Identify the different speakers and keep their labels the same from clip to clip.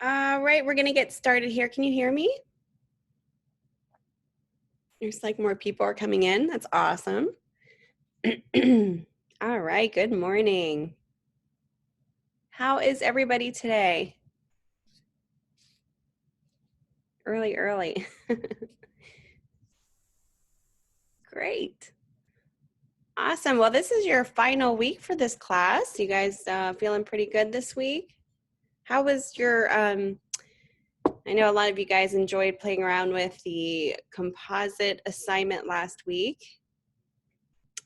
Speaker 1: All right, we're gonna get started here. Can you hear me? There's like more people are coming in. That's awesome. All right, good morning. How is everybody today? Early. Great. Awesome. Well, this is your final week for this class. You guys feeling pretty good this week? How was your, I know a lot of you guys enjoyed playing around with the composite assignment last week.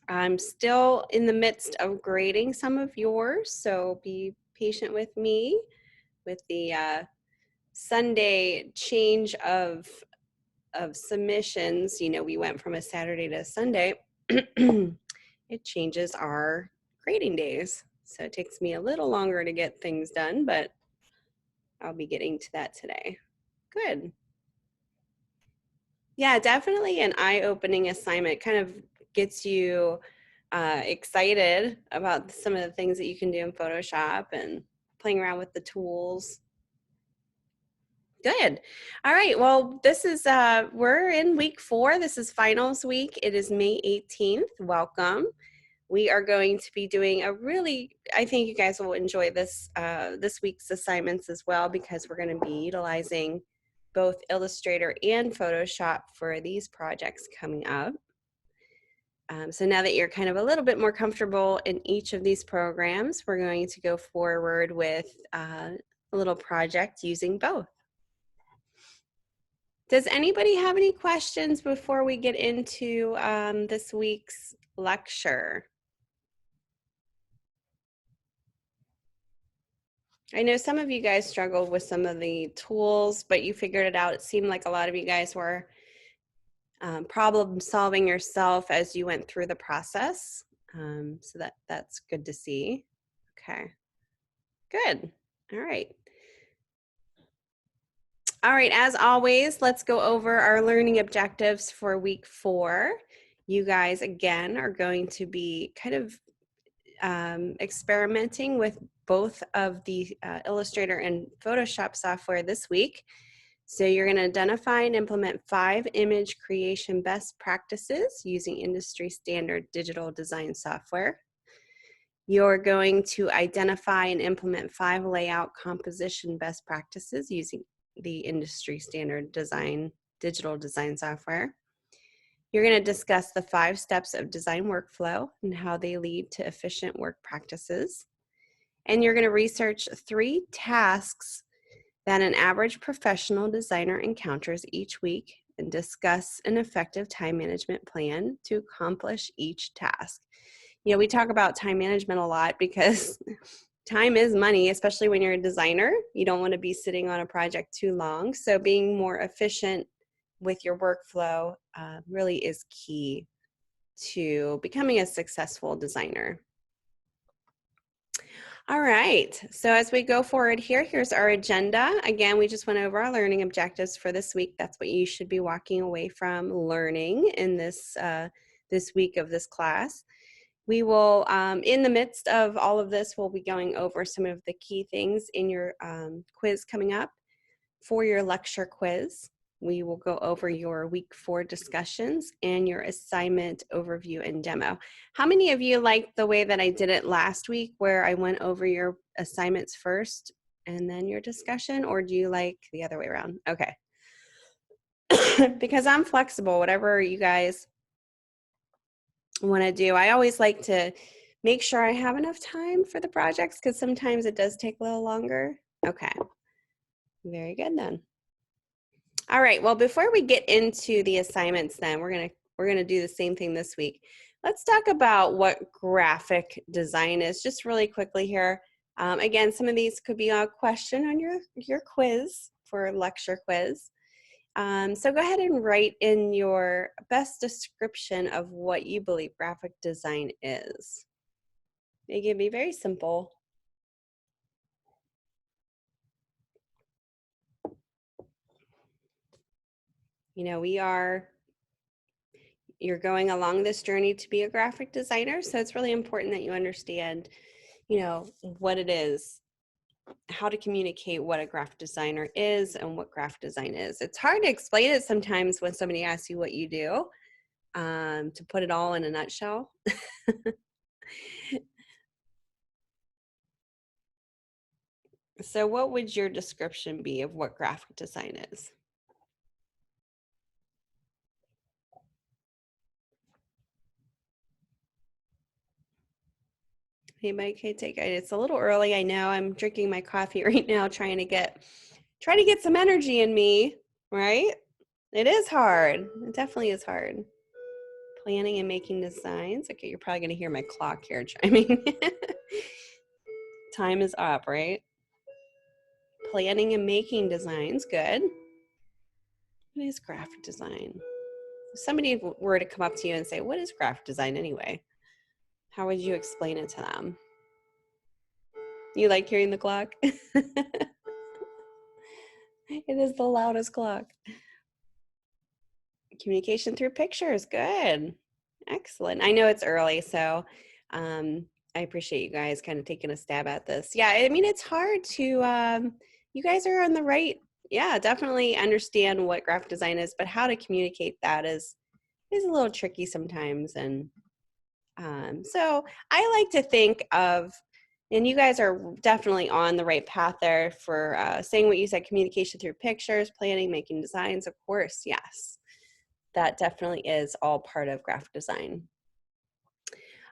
Speaker 1: I'm still in the midst of grading some of yours, so be patient with me with the Sunday change of submissions. You know, we went from a Saturday to a Sunday. It changes our grading days, so it takes me a little longer to get things done, but I'll be getting to that today. Good. Yeah, definitely an eye-opening assignment. Kind of gets you excited about some of the things that you can do in Photoshop and playing around with the tools. Good. All right. Well, this is, we're in week 4. This is finals week. It is May 18th. Welcome. We are going to be doing a really, I think you guys will enjoy this, this week's assignments as well, because we're going to be utilizing both Illustrator and Photoshop for these projects coming up. So now that you're kind of a little bit more comfortable in each of these programs, we're going to go forward with a little project using both. Does anybody have any questions before we get into this week's lecture? I know some of you guys struggled with some of the tools, but you figured it out. It seemed like a lot of you guys were problem solving yourself as you went through the process. So that's good to see. Okay, good. All right. All right, as always, let's go over our learning objectives for week 4. You guys, again, are going to be kind of experimenting with both of the Illustrator and Photoshop software this week. So you're going to identify and implement 5 image creation best practices using industry standard digital design software. You're going to identify and implement 5 layout composition best practices using the industry standard digital design software. You're going to discuss the 5 steps of design workflow and how they lead to efficient work practices. And you're going to research 3 tasks that an average professional designer encounters each week and discuss an effective time management plan to accomplish each task. You know, we talk about time management a lot because time is money, especially when you're a designer. You don't want to be sitting on a project too long. So being more efficient with your workflow really is key to becoming a successful designer. All right, so as we go forward here, here's our agenda. Again, we just went over our learning objectives for this week. That's what you should be walking away from learning in this, this week of this class. We will, in the midst of all of this, we'll be going over some of the key things in your quiz coming up. For your lecture quiz, we will go over your week 4 discussions and your assignment overview and demo. How many of you liked the way that I did it last week, where I went over your assignments first and then your discussion, or do you like the other way around? Okay. Because I'm flexible, whatever you guys want to do. I always like to make sure I have enough time for the projects, because sometimes it does take a little longer. Okay, very good then. All right, well, before we get into the assignments then, we're gonna do the same thing this week. Let's talk about what graphic design is, just really quickly here. Again, some of these could be a question on your quiz for lecture quiz. So go ahead and write in your best description of what you believe graphic design is. It can be very simple. You know, you're going along this journey to be a graphic designer, so it's really important that you understand, you know, what it is how to communicate what a graphic designer is and what graphic design is. It's hard to explain it sometimes when somebody asks you what you do, to put it all in a nutshell. So what would your description be of what graphic design is? Anybody can take it. It's a little early. I know I'm drinking my coffee right now, trying to get some energy in me, right? It is hard. It definitely is hard. Planning and making designs. Okay, you're probably gonna hear my clock here chiming. Time is up, right? Planning and making designs, good. What is graphic design? If somebody were to come up to you and say, what is graphic design anyway? How would you explain it to them? You like hearing the clock? It is the loudest clock. Communication through pictures, good. Excellent. I know it's early, so I appreciate you guys kind of taking a stab at this. Yeah, I mean, it's hard to, you guys are on the right, yeah, definitely understand what graphic design is, but how to communicate that is a little tricky sometimes. And so I like to think of, and you guys are definitely on the right path there for saying what you said, communication through pictures, planning, making designs, of course, yes. That definitely is all part of graphic design.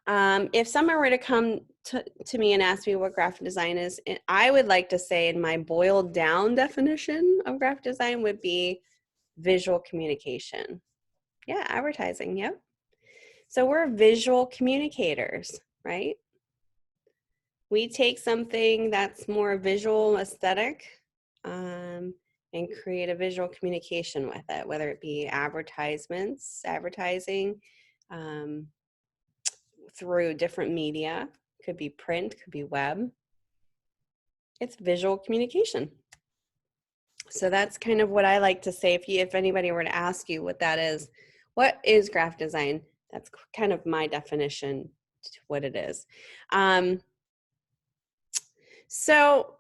Speaker 1: If someone were to come to me and ask me what graphic design is, I would like to say in my boiled down definition of graphic design would be visual communication. Yeah, advertising, yep. So we're visual communicators, right? We take something that's more visual aesthetic and create a visual communication with it, whether it be advertising, through different media, could be print, could be web. It's visual communication. So that's kind of what I like to say. If anybody were to ask you what that is, what is graphic design? That's kind of my definition to what it is. So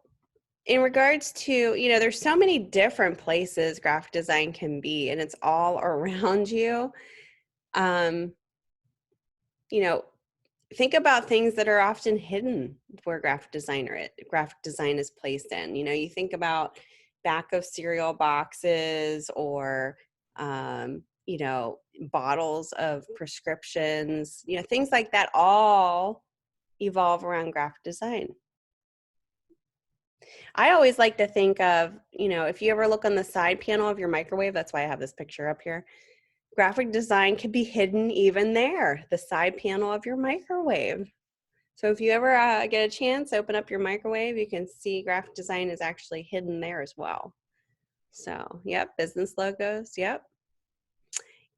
Speaker 1: in regards to, there's so many different places graphic design can be, and it's all around you. Think about things that are often hidden where graphic design is placed in. You think about back of cereal boxes or, bottles of prescriptions, things like that all evolve around graphic design. I always like to think of, if you ever look on the side panel of your microwave, that's why I have this picture up here. Graphic design can be hidden even there, the side panel of your microwave. So if you ever get a chance, open up your microwave, you can see graphic design is actually hidden there as well. So, yep, business logos, yep.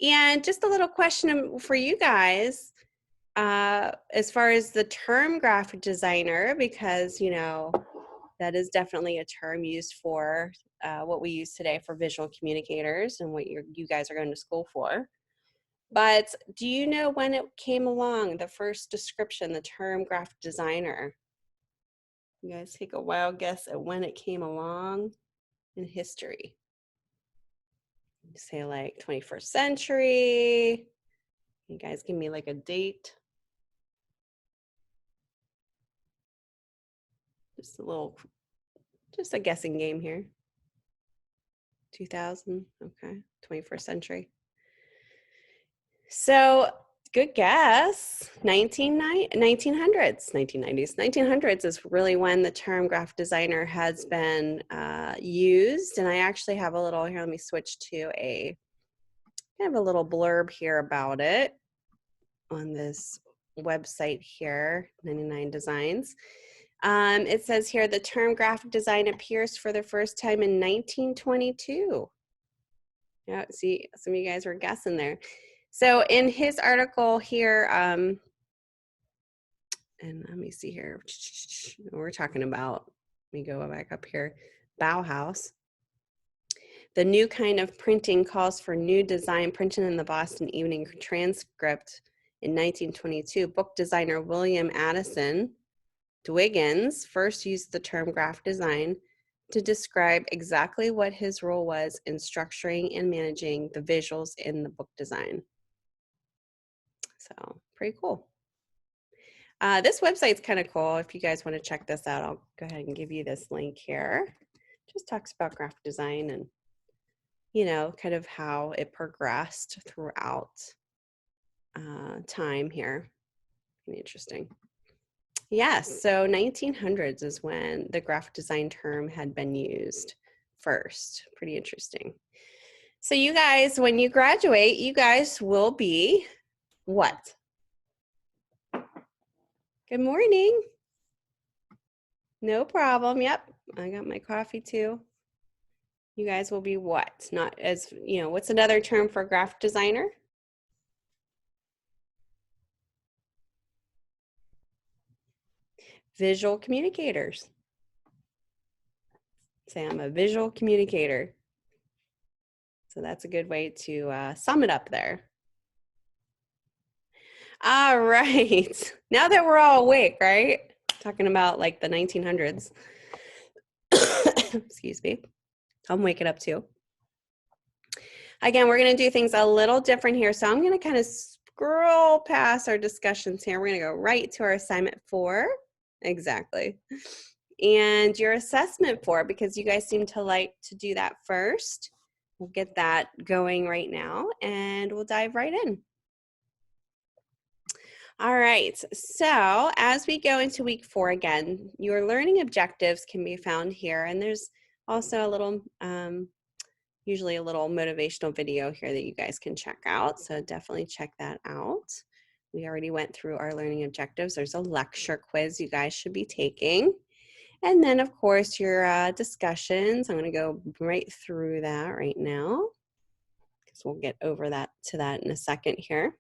Speaker 1: And just a little question for you guys, as far as the term graphic designer, because, that is definitely a term used for what we use today for visual communicators and what you guys are going to school for. But do you know when it came along, the first description, the term graphic designer? You guys take a wild guess at when it came along in history. Say like 21st century. You guys give me like a date. Just a guessing game here. 2000, okay, 21st century. So good guess. 1900s, 1990s. 1900s is really when the term graphic designer has been used. And I actually have a little, here, let me switch to I have a little blurb here about it on this website here, 99 Designs. It says here, the term graphic design appears for the first time in 1922. Yeah, see, some of you guys were guessing there. So in his article here, and let me see here, we're talking about, let me go back up here, Bauhaus. The new kind of printing calls for new design printed in the Boston Evening Transcript in 1922. Book designer William Addison Dwiggins first used the term graphic design to describe exactly what his role was in structuring and managing the visuals in the book design. So pretty cool. This website's kind of cool. If you guys want to check this out, I'll go ahead and give you this link here. Just talks about graphic design and, you know, kind of how it progressed throughout time here. Pretty interesting. Yes, so 1900s is when the graphic design term had been used first. Pretty interesting. So you guys, when you graduate, you guys will be what? Good morning. No problem. Yep, I got my coffee too. You guys will be what? Not as, you know, what's another term for graphic designer? Visual communicators. Say I'm a visual communicator. So that's a good way to sum it up there. All right. Now that we're all awake, right? Talking about like the 1900s. Excuse me. I'm waking up too. Again, we're going to do things a little different here. So I'm going to kind of scroll past our discussions here. We're going to go right to our assignment 4. Exactly. And your assessment 4, because you guys seem to like to do that first. We'll get that going right now and we'll dive right in. All right, so as we go into week 4 again, your learning objectives can be found here, and there's also a little, usually a little motivational video here that you guys can check out, so definitely check that out. We already went through our learning objectives. There's a lecture quiz you guys should be taking. And then, of course, your discussions. I'm going to go right through that right now because we'll get over to that in a second here.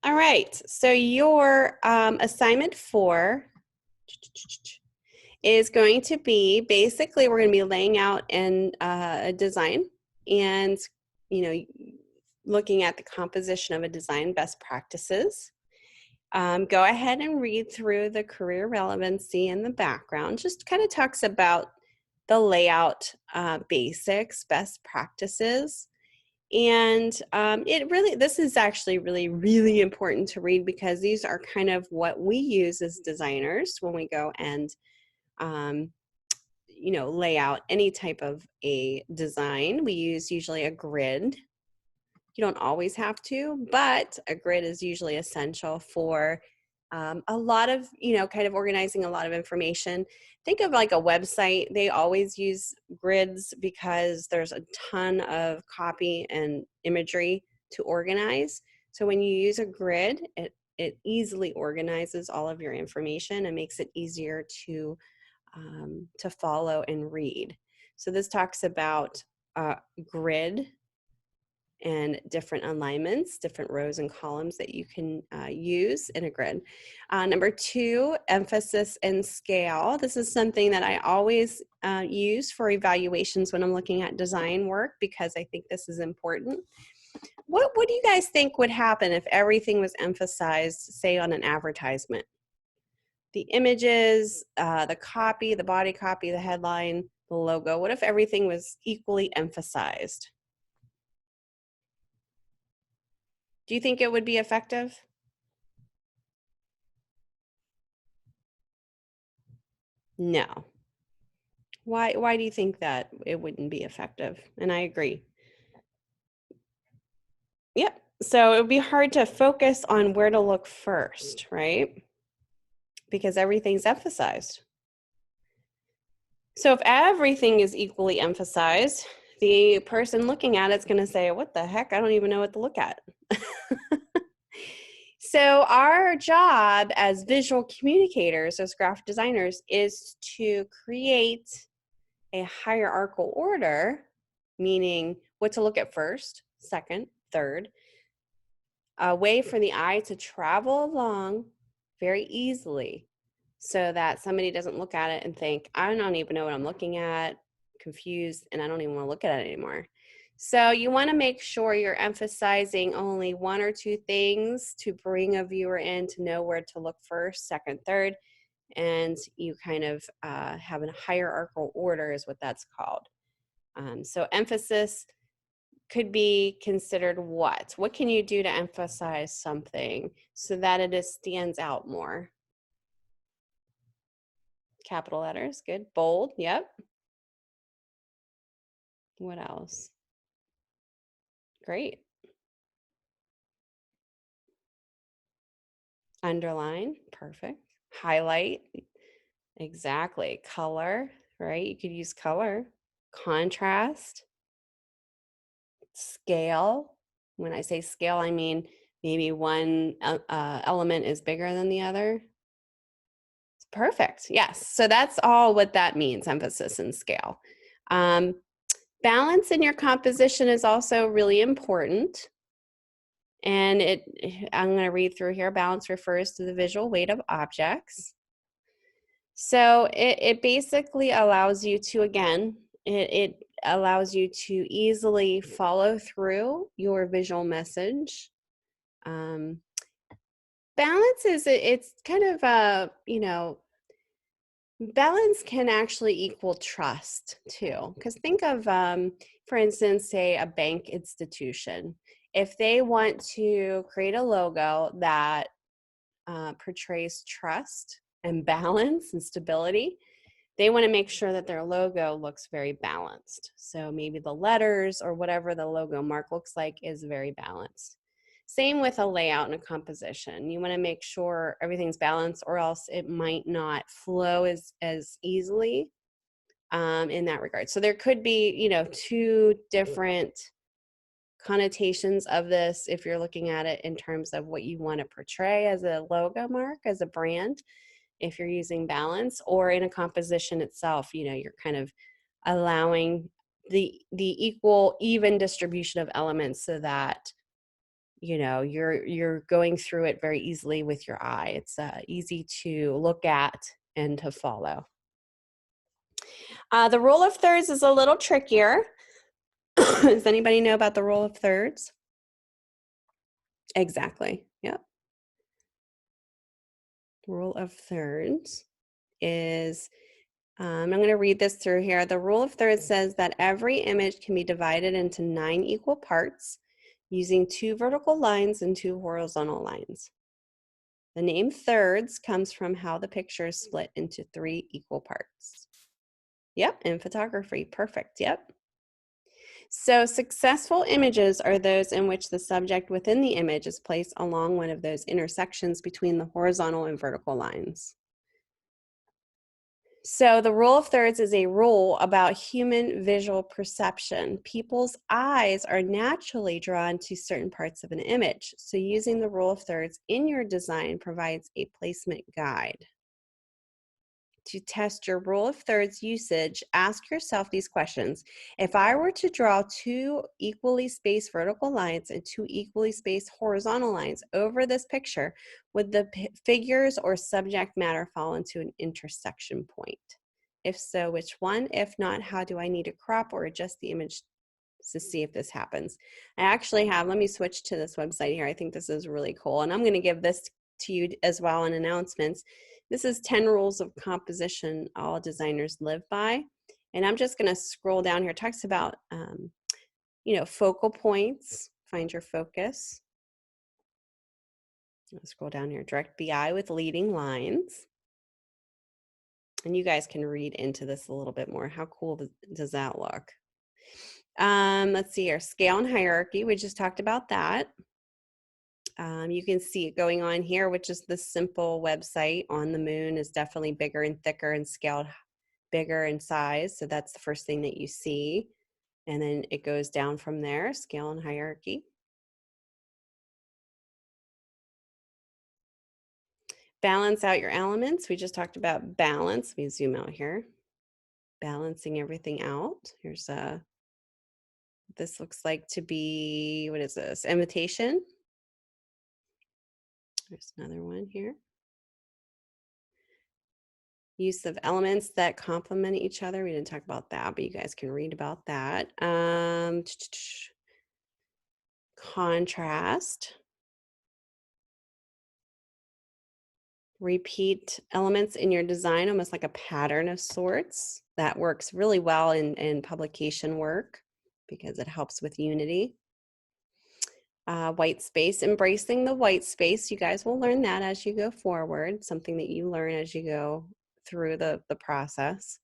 Speaker 1: All right, so your assignment 4 is going to be, basically we're going to be laying out a design and, you know, looking at the composition of a design, best practices. Go ahead and read through the career relevancy in the background. Just kind of talks about the layout basics, best practices. And this is actually really important to read because these are kind of what we use as designers when we go and, you know, lay out any type of a design. We use usually a grid. You don't always have to, but a grid is usually essential for a lot of, you know, kind of organizing a lot of information. Think of like a website. They always use grids because there's a ton of copy and imagery to organize. So when you use a grid, it easily organizes all of your information and makes it easier to follow and read. So this talks about grid and different alignments, different rows and columns that you can use in a grid. Number 2, emphasis and scale. This is something that I always use for evaluations when I'm looking at design work because I think this is important. What do you guys think would happen if everything was emphasized, say on an advertisement? The images, the copy, the body copy, the headline, the logo. What if everything was equally emphasized? Do you think it would be effective? No. Why do you think that it wouldn't be effective? And I agree. Yep. So it would be hard to focus on where to look first, right? Because everything's emphasized. So if everything is equally emphasized, the person looking at it's going to say, what the heck? I don't even know what to look at. So our job as visual communicators, as graphic designers, is to create a hierarchical order, meaning what to look at first, second, third, a way for the eye to travel along very easily so that somebody doesn't look at it and think, I don't even know what I'm looking at, confused, and I don't even want to look at it anymore. So you want to make sure you're emphasizing only 1 or 2 things to bring a viewer in to know where to look first, second, third. and you kind of have a hierarchical order is what that's called. So emphasis could be considered what? What can you do to emphasize something so that it stands out more? Capital letters, good. Bold, yep. What else? Great. Underline, perfect. Highlight, exactly. Color, right? You could use color. Contrast, scale. When I say scale, I mean maybe one element is bigger than the other. Perfect. Yes. So that's all what that means, emphasis and scale. Balance in your composition is also really important. And I'm going to read through here. Balance refers to the visual weight of objects. So it basically allows you to, again, it allows you to easily follow through your visual message. Balance is, it's kind of a, balance can actually equal trust too. Because think of, for instance, say a bank institution. If they want to create a logo that portrays trust and balance and stability, they want to make sure that their logo looks very balanced. So maybe the letters or whatever the logo mark looks like is very balanced. Same with a layout and a composition. You want to make sure everything's balanced, or else it might not flow as easily in that regard. So there could be, two different connotations of this if you're looking at it in terms of what you want to portray as a logo mark, as a brand, if you're using balance, or in a composition itself, you're kind of allowing the equal, even distribution of elements so that you're going through it very easily with your eye. It's easy to look at and to follow. The rule of thirds is a little trickier. Does anybody know about the rule of thirds? Exactly. Yep. Rule of thirds is, I'm going to read this through here. The rule of thirds says that every image can be divided into 9 equal parts using 2 vertical lines and 2 horizontal lines. The name thirds comes from how the picture is split into 3 equal parts. Yep, in photography. Perfect. Yep. So successful images are those in which the subject within the image is placed along one of those intersections between the horizontal and vertical lines. So the rule of thirds is a rule about human visual perception. People's eyes are naturally drawn to certain parts of an image. So using the rule of thirds in your design provides a placement guide. To test your rule of thirds usage, ask yourself these questions. If I were to draw 2 equally spaced vertical lines and 2 equally spaced horizontal lines over this picture, would the figures or subject matter fall into an intersection point? If so, which one? If not, how do I need to crop or adjust the image to see if this happens? I actually have, let me switch to this website here. I think this is really cool. And I'm going to give this to you as well in announcements. This is 10 rules of composition all designers live by. And I'm just going to scroll down here. It talks about, focal points, find your focus. I'll scroll down here, direct BI with leading lines. And you guys can read into this a little bit more. How cool does that look? Let's see here, scale and hierarchy. We just talked about that. You can see it going on here, which is the simple website on the moon is definitely bigger and thicker and scaled bigger in size. So that's the first thing that you see. And then it goes down from there, scale and hierarchy. Balance out your elements. We just talked about balance. Let me zoom out here. Balancing everything out. Here's this looks like to be, what is this? Invitation. There's another one here. Use of elements that complement each other. We didn't talk about that, but you guys can read about that. Contrast. repeat elements in your design, almost like a pattern of sorts. That works really well in publication work because it helps with unity. White space, embracing the white space. You guys will learn that as you go forward, something that you learn as you go through the process.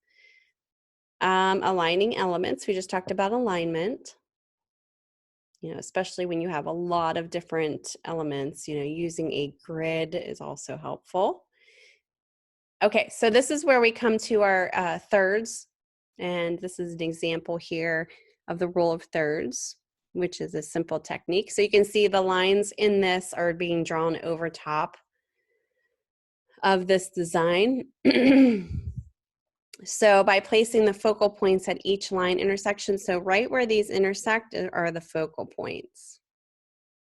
Speaker 1: Aligning elements. We just talked about alignment. You know, especially when you have a lot of different elements, you know, using a grid is also helpful. Okay, so this is where we come to our thirds, and this is an example here of the rule of thirds, which is a simple technique. So you can see the lines in this are being drawn over top of this design. So by placing the focal points at each line intersection, so right where these intersect are the focal points.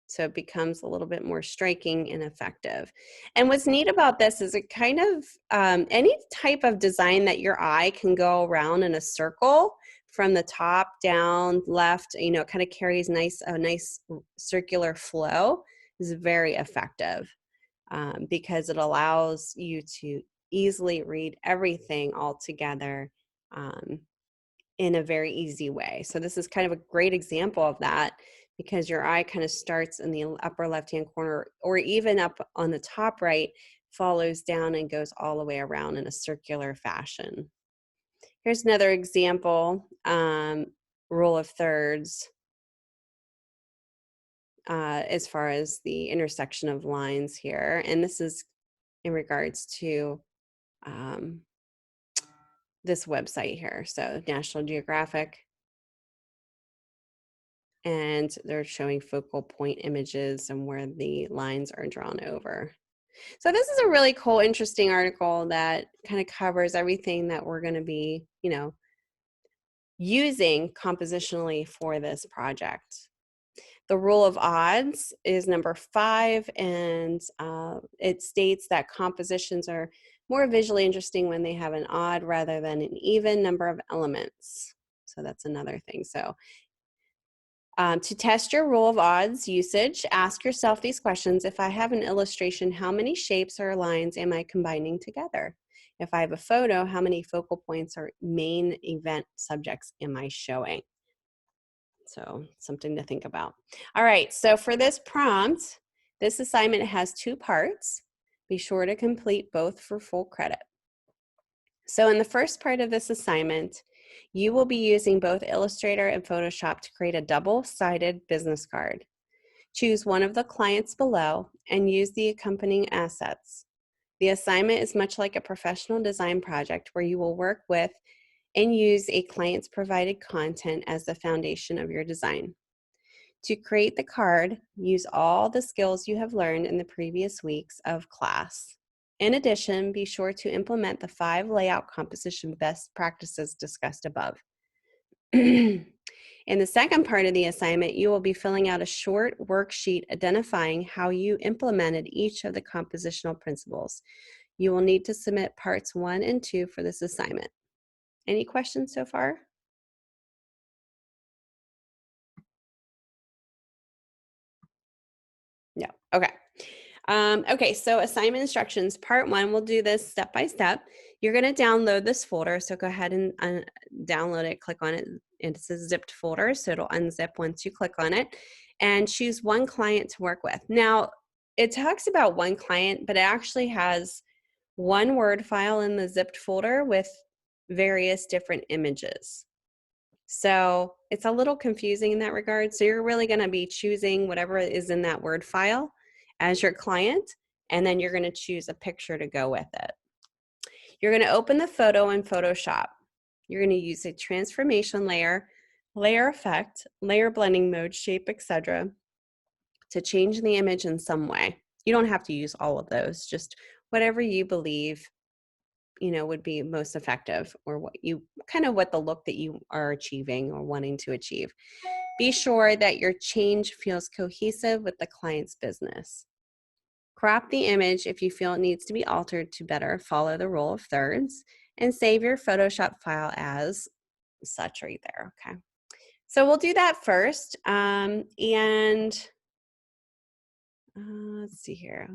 Speaker 1: So it becomes a little bit more striking and effective. And what's neat about this is it kind of, any type of design that your eye can go around in a circle from the top down, left, you know, it kind of carries a nice circular flow is very effective because it allows you to easily read everything all together in a very easy way. So this is kind of a great example of that because your eye kind of starts in the upper left-hand corner or even up on the top right, follows down and goes all the way around in a circular fashion. Here's another example, rule of thirds, as far as the intersection of lines here. And this is in regards to this website here. So National Geographic. And they're showing focal point images and where the lines are drawn over. So this is a really cool, interesting article that kind of covers everything that we're going to be, you know, using compositionally for this project. The rule of odds is number 5, and it states that compositions are more visually interesting when they have an odd rather than an even number of elements. So that's another thing. So to test your rule of odds usage, ask yourself these questions. If I have an illustration, how many shapes or lines am I combining together? If I have a photo, how many focal points or main event subjects am I showing? So something to think about. All right, so for this prompt, this assignment has 2 parts. Be sure to complete both for full credit. So in the first part of this assignment, you will be using both Illustrator and Photoshop to create a double-sided business card. Choose one of the clients below and use the accompanying assets. The assignment is much like a professional design project where you will work with and use a client's provided content as the foundation of your design. To create the card, use all the skills you have learned in the previous weeks of class. In addition, be sure to implement the 5 layout composition best practices discussed above. In the second part of the assignment, you will be filling out a short worksheet identifying how you implemented each of the compositional principles. You will need to submit parts 1 and 2 for this assignment. Any questions so far? No. Okay. Okay, so assignment instructions. Part 1, we'll do this step by step. You're going to download this folder, so go ahead and download it, click on it. It's a zipped folder, so it'll unzip once you click on it, and choose one client to work with. Now, it talks about one client, but it actually has one Word file in the zipped folder with various different images. So it's a little confusing in that regard. So you're really going to be choosing whatever is in that Word file as your client, and then you're going to choose a picture to go with it. You're going to open the photo in Photoshop. You're going to use a transformation layer, layer effect, layer blending mode, shape, etc. to change the image in some way. You don't have to use all of those, just whatever you believe would be most effective, or what the look that you are achieving or wanting to achieve. Be sure that your change feels cohesive with the client's business. Crop the image if you feel it needs to be altered to better follow the rule of thirds, and save your Photoshop file as such right there, okay? So we'll do that first, and let's see here.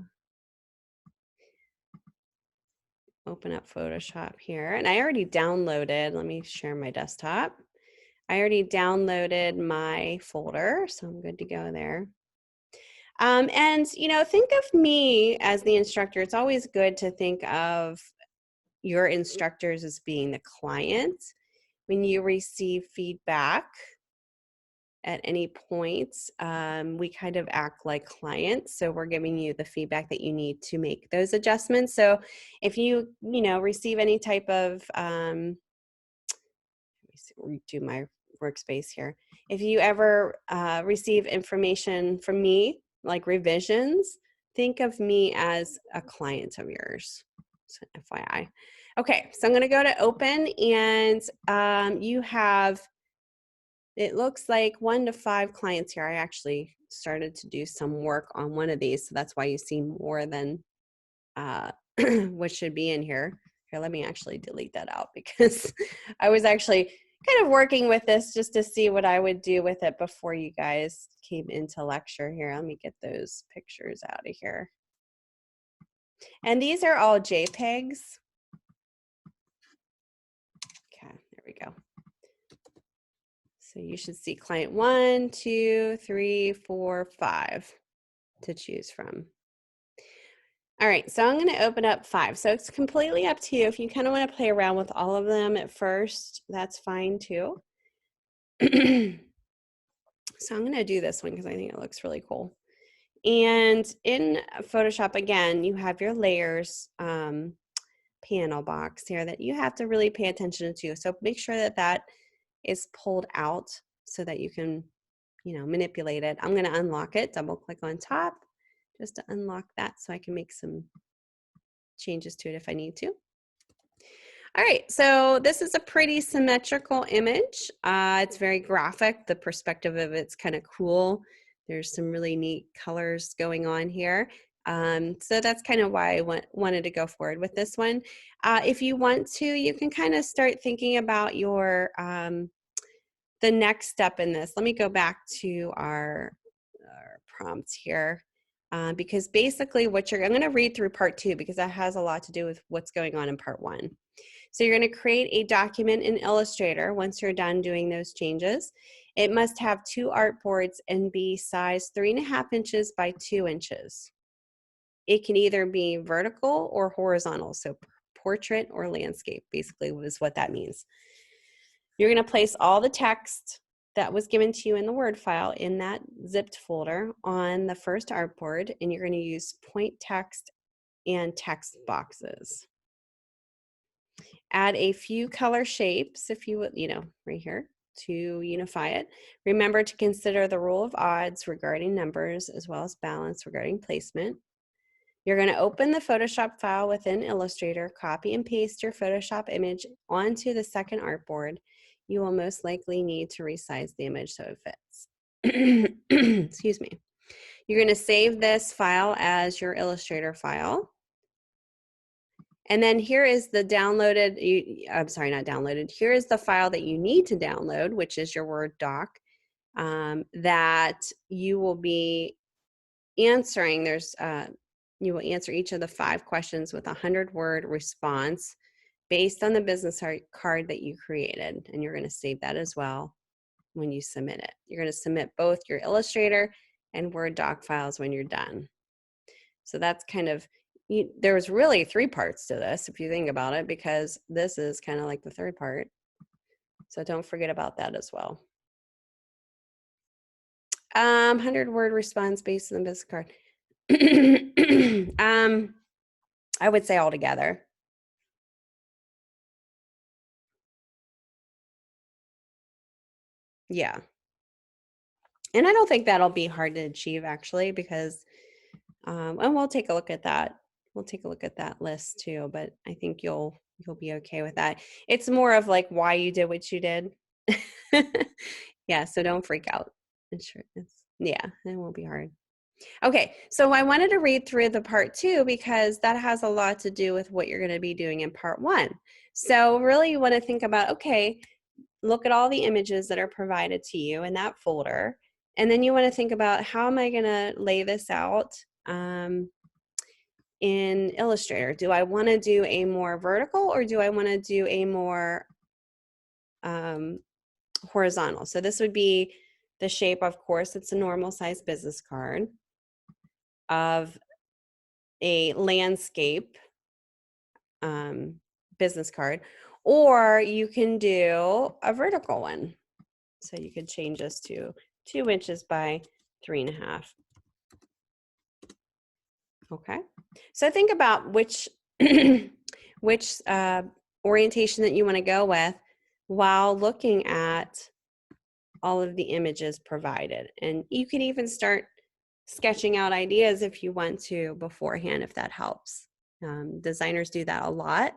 Speaker 1: open up Photoshop here. And I already downloaded, let me share my desktop. I already downloaded my folder, so I'm good to go there. And, think of me as the instructor. It's always good to think of your instructors as being the client. When you receive feedback at any point, we kind of act like clients. So we're giving you the feedback that you need to make those adjustments. So if you, receive any type of, let me redo my workspace here. If you ever receive information from me, like revisions, think of me as a client of yours. So FYI. Okay, so I'm going to go to open, and you have, it looks like 1 to 5 clients here. I actually started to do some work on one of these, so that's why you see more than what should be in here. Here, let me actually delete that out because I was actually kind of working with this just to see what I would do with it before you guys came into lecture here. Let me get those pictures out of here. And these are all JPEGs. Okay, there we go. So you should see client 1, 2, 3, 4, 5 to choose from. All right, so I'm going to open up 5. So it's completely up to you. If you kind of want to play around with all of them at first, that's fine too. So I'm going to do this one because I think it looks really cool. And in Photoshop, again, you have your layers panel box here that you have to really pay attention to. So make sure that that is pulled out so that you can, manipulate it. I'm going to unlock it, double click on top just to unlock that so I can make some changes to it if I need to. All right, so this is a pretty symmetrical image. It's very graphic. The perspective of it's kind of cool. There's some really neat colors going on here. So that's kind of why I wanted to go forward with this one. If you want to, you can kind of start thinking about your the next step in this. Let me go back to our prompts here. Because basically I'm going to read through part 2 because that has a lot to do with what's going on in part 1. So you're going to create a document in Illustrator once you're done doing those changes. It must have 2 artboards and be size 3.5 inches by 2 inches. It can either be vertical or horizontal, so portrait or landscape basically is what that means. You're going to place all the text that was given to you in the Word file in that zipped folder on the first artboard, and you're going to use point text and text boxes. Add a few color shapes, if you would, right here to unify it. Remember to consider the rule of odds regarding numbers as well as balance regarding placement. You're going to open the Photoshop file within Illustrator, copy and paste your Photoshop image onto the second artboard. You will most likely need to resize the image so it fits. Excuse me. You're going to save this file as your Illustrator file. And then here is the downloaded, I'm sorry, not downloaded. Here is the file that you need to download, which is your Word doc, that you will be answering. You will answer each of the 5 questions with a 100-word response based on the business card that you created. And you're going to save that as well when you submit it. You're going to submit both your Illustrator and Word doc files when you're done. So that's kind of, there's really 3 parts to this if you think about it, because this is kind of like the 3rd part. So don't forget about that as well. 100-word response based on the business card. I would say all together. Yeah. And I don't think that'll be hard to achieve actually, because, and we'll take a look at that. We'll take a look at that list too, but I think you'll be okay with that. It's more of like why you did what you did. Yeah, so don't freak out. Yeah, it won't be hard. Okay, so I wanted to read through the part 2 because that has a lot to do with what you're going to be doing in part 1. So really you want to think about, okay, look at all the images that are provided to you in that folder. And then you want to think about, how am I going to lay this out? in Illustrator? Do I want to do a more vertical or do I want to do a more horizontal? So this would be the shape, of course, it's a normal size business card of a landscape business card, or you can do a vertical one. So you could change this to 2 inches by 3.5. Okay, so think about which which orientation that you want to go with while looking at all of the images provided. And you can even start sketching out ideas if you want to beforehand, if that helps. Designers do that a lot,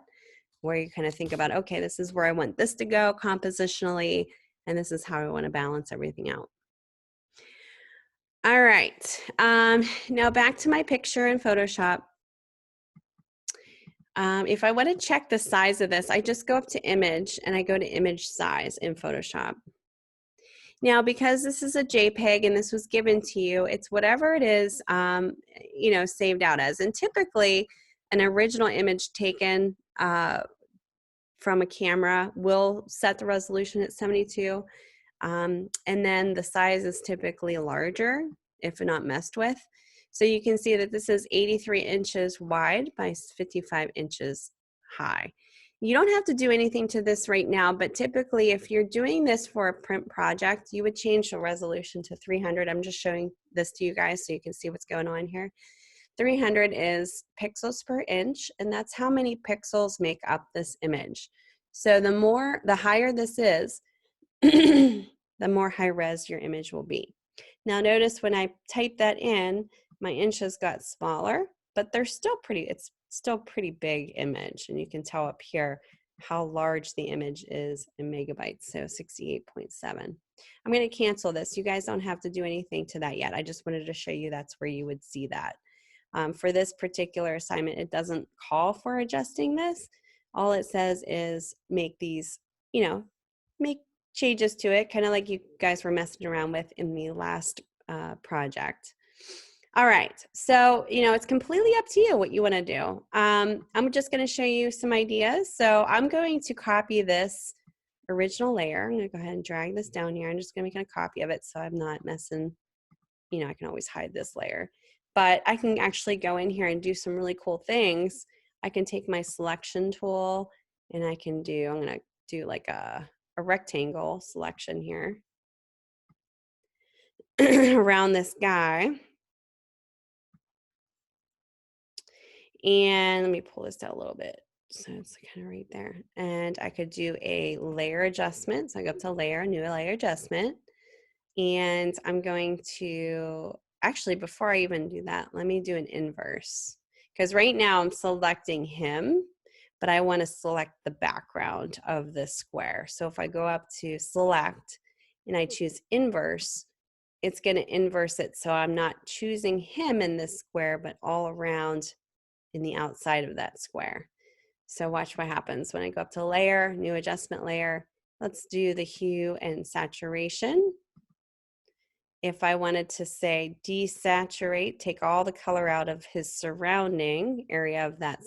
Speaker 1: where you kind of think about, okay, this is where I want this to go compositionally, and this is how I want to balance everything out. All right, now back to my picture in Photoshop. If I want to check the size of this, I just go up to image and I go to image size in Photoshop. Now, because this is a JPEG and this was given to you, it's whatever it is, saved out as. And typically, an original image taken from a camera will set the resolution at 72. And then the size is typically larger if not messed with. So you can see that this is 83 inches wide by 55 inches high. You don't have to do anything to this right now, but typically if you're doing this for a print project, you would change the resolution to 300. I'm just showing this to you guys so you can see what's going on here. 300 is pixels per inch, and that's how many pixels make up this image. So the higher this is, the more high res your image will be. Now notice when I type that in, my inches got smaller, but it's still pretty big image. And you can tell up here how large the image is in megabytes, so 68.7. I'm going to cancel this. You guys don't have to do anything to that yet. I just wanted to show you that's where you would see that. For this particular assignment, it doesn't call for adjusting this. All it says is make these, make changes to it, kind of like you guys were messing around with in the last project. All right, so it's completely up to you what you want to do. I'm just going to show you some ideas. So I'm going to copy this original layer. I'm going to go ahead and drag this down here. I'm just going to make a copy of it so I'm not messing. I can always hide this layer, but I can actually go in here and do some really cool things. I can take my selection tool and I'm going to do like a rectangle selection here around this guy. And let me pull this down a little bit. So it's kind of right there. And I could do a layer adjustment. So I go up to layer, new layer adjustment. And I'm going to, actually, before I even do that, let me do an inverse. Because right now I'm selecting him, but I want to select the background of this square. So if I go up to select and I choose inverse, it's going to inverse it. So I'm not choosing him in this square, but all around in the outside of that square. So watch what happens when I go up to layer, new adjustment layer. Let's do the hue and saturation. If I wanted to say desaturate, take all the color out of his surrounding area of that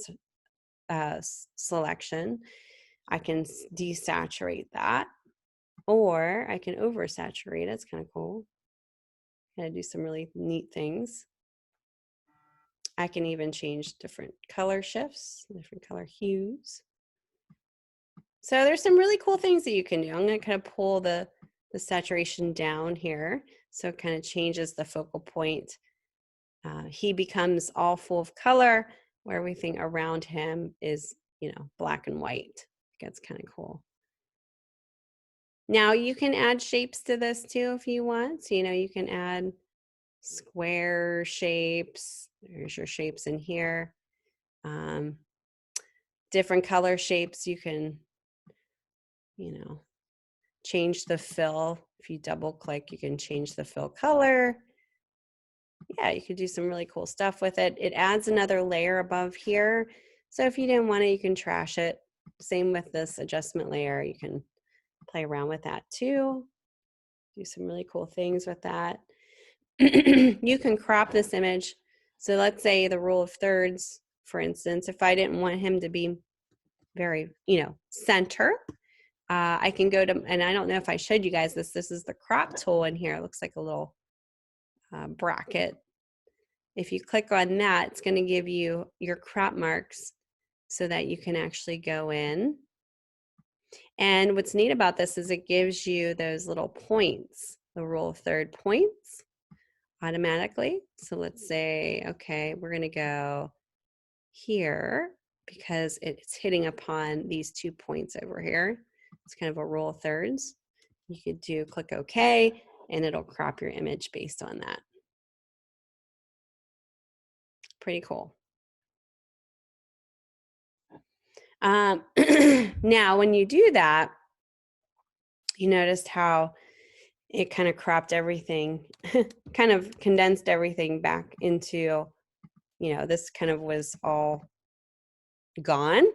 Speaker 1: selection, I can desaturate that, or I can oversaturate it. It's kind of cool. Kind of do some really neat things. I can even change different color shifts, different color hues. So there's some really cool things that you can do. I'm going to kind of pull the saturation down here. So it kind of changes the focal point. He becomes all full of color, where everything around him is, black and white. That's kind of cool. Now you can add shapes to this too if you want. So, you can add square shapes. There's your shapes in here. Different color shapes. You can, change the fill. If you double click, you can change the fill color. Yeah, you could do some really cool stuff with it. It adds another layer above here. So if you didn't want it, you can trash it. Same with this adjustment layer. You can play around with that too. Do some really cool things with that. You can crop this image. So let's say the rule of thirds, For instance, if I didn't want him to be very, center, I can go to, and I don't know if I showed you guys this, this is the crop tool in here. It looks like a little bracket. If you click on that, it's going to give you your crop marks so that you can actually go in. And what's neat about this is it gives you those little points, the rule of third points automatically. So let's say, okay, we're going to go here because it's hitting upon these 2 points over here. It's kind of a rule of thirds. You could do click OK, and it'll crop your image based on that. Pretty cool. Now, when you do that, you noticed how it kind of cropped everything, kind of condensed everything back into, this kind of was all gone.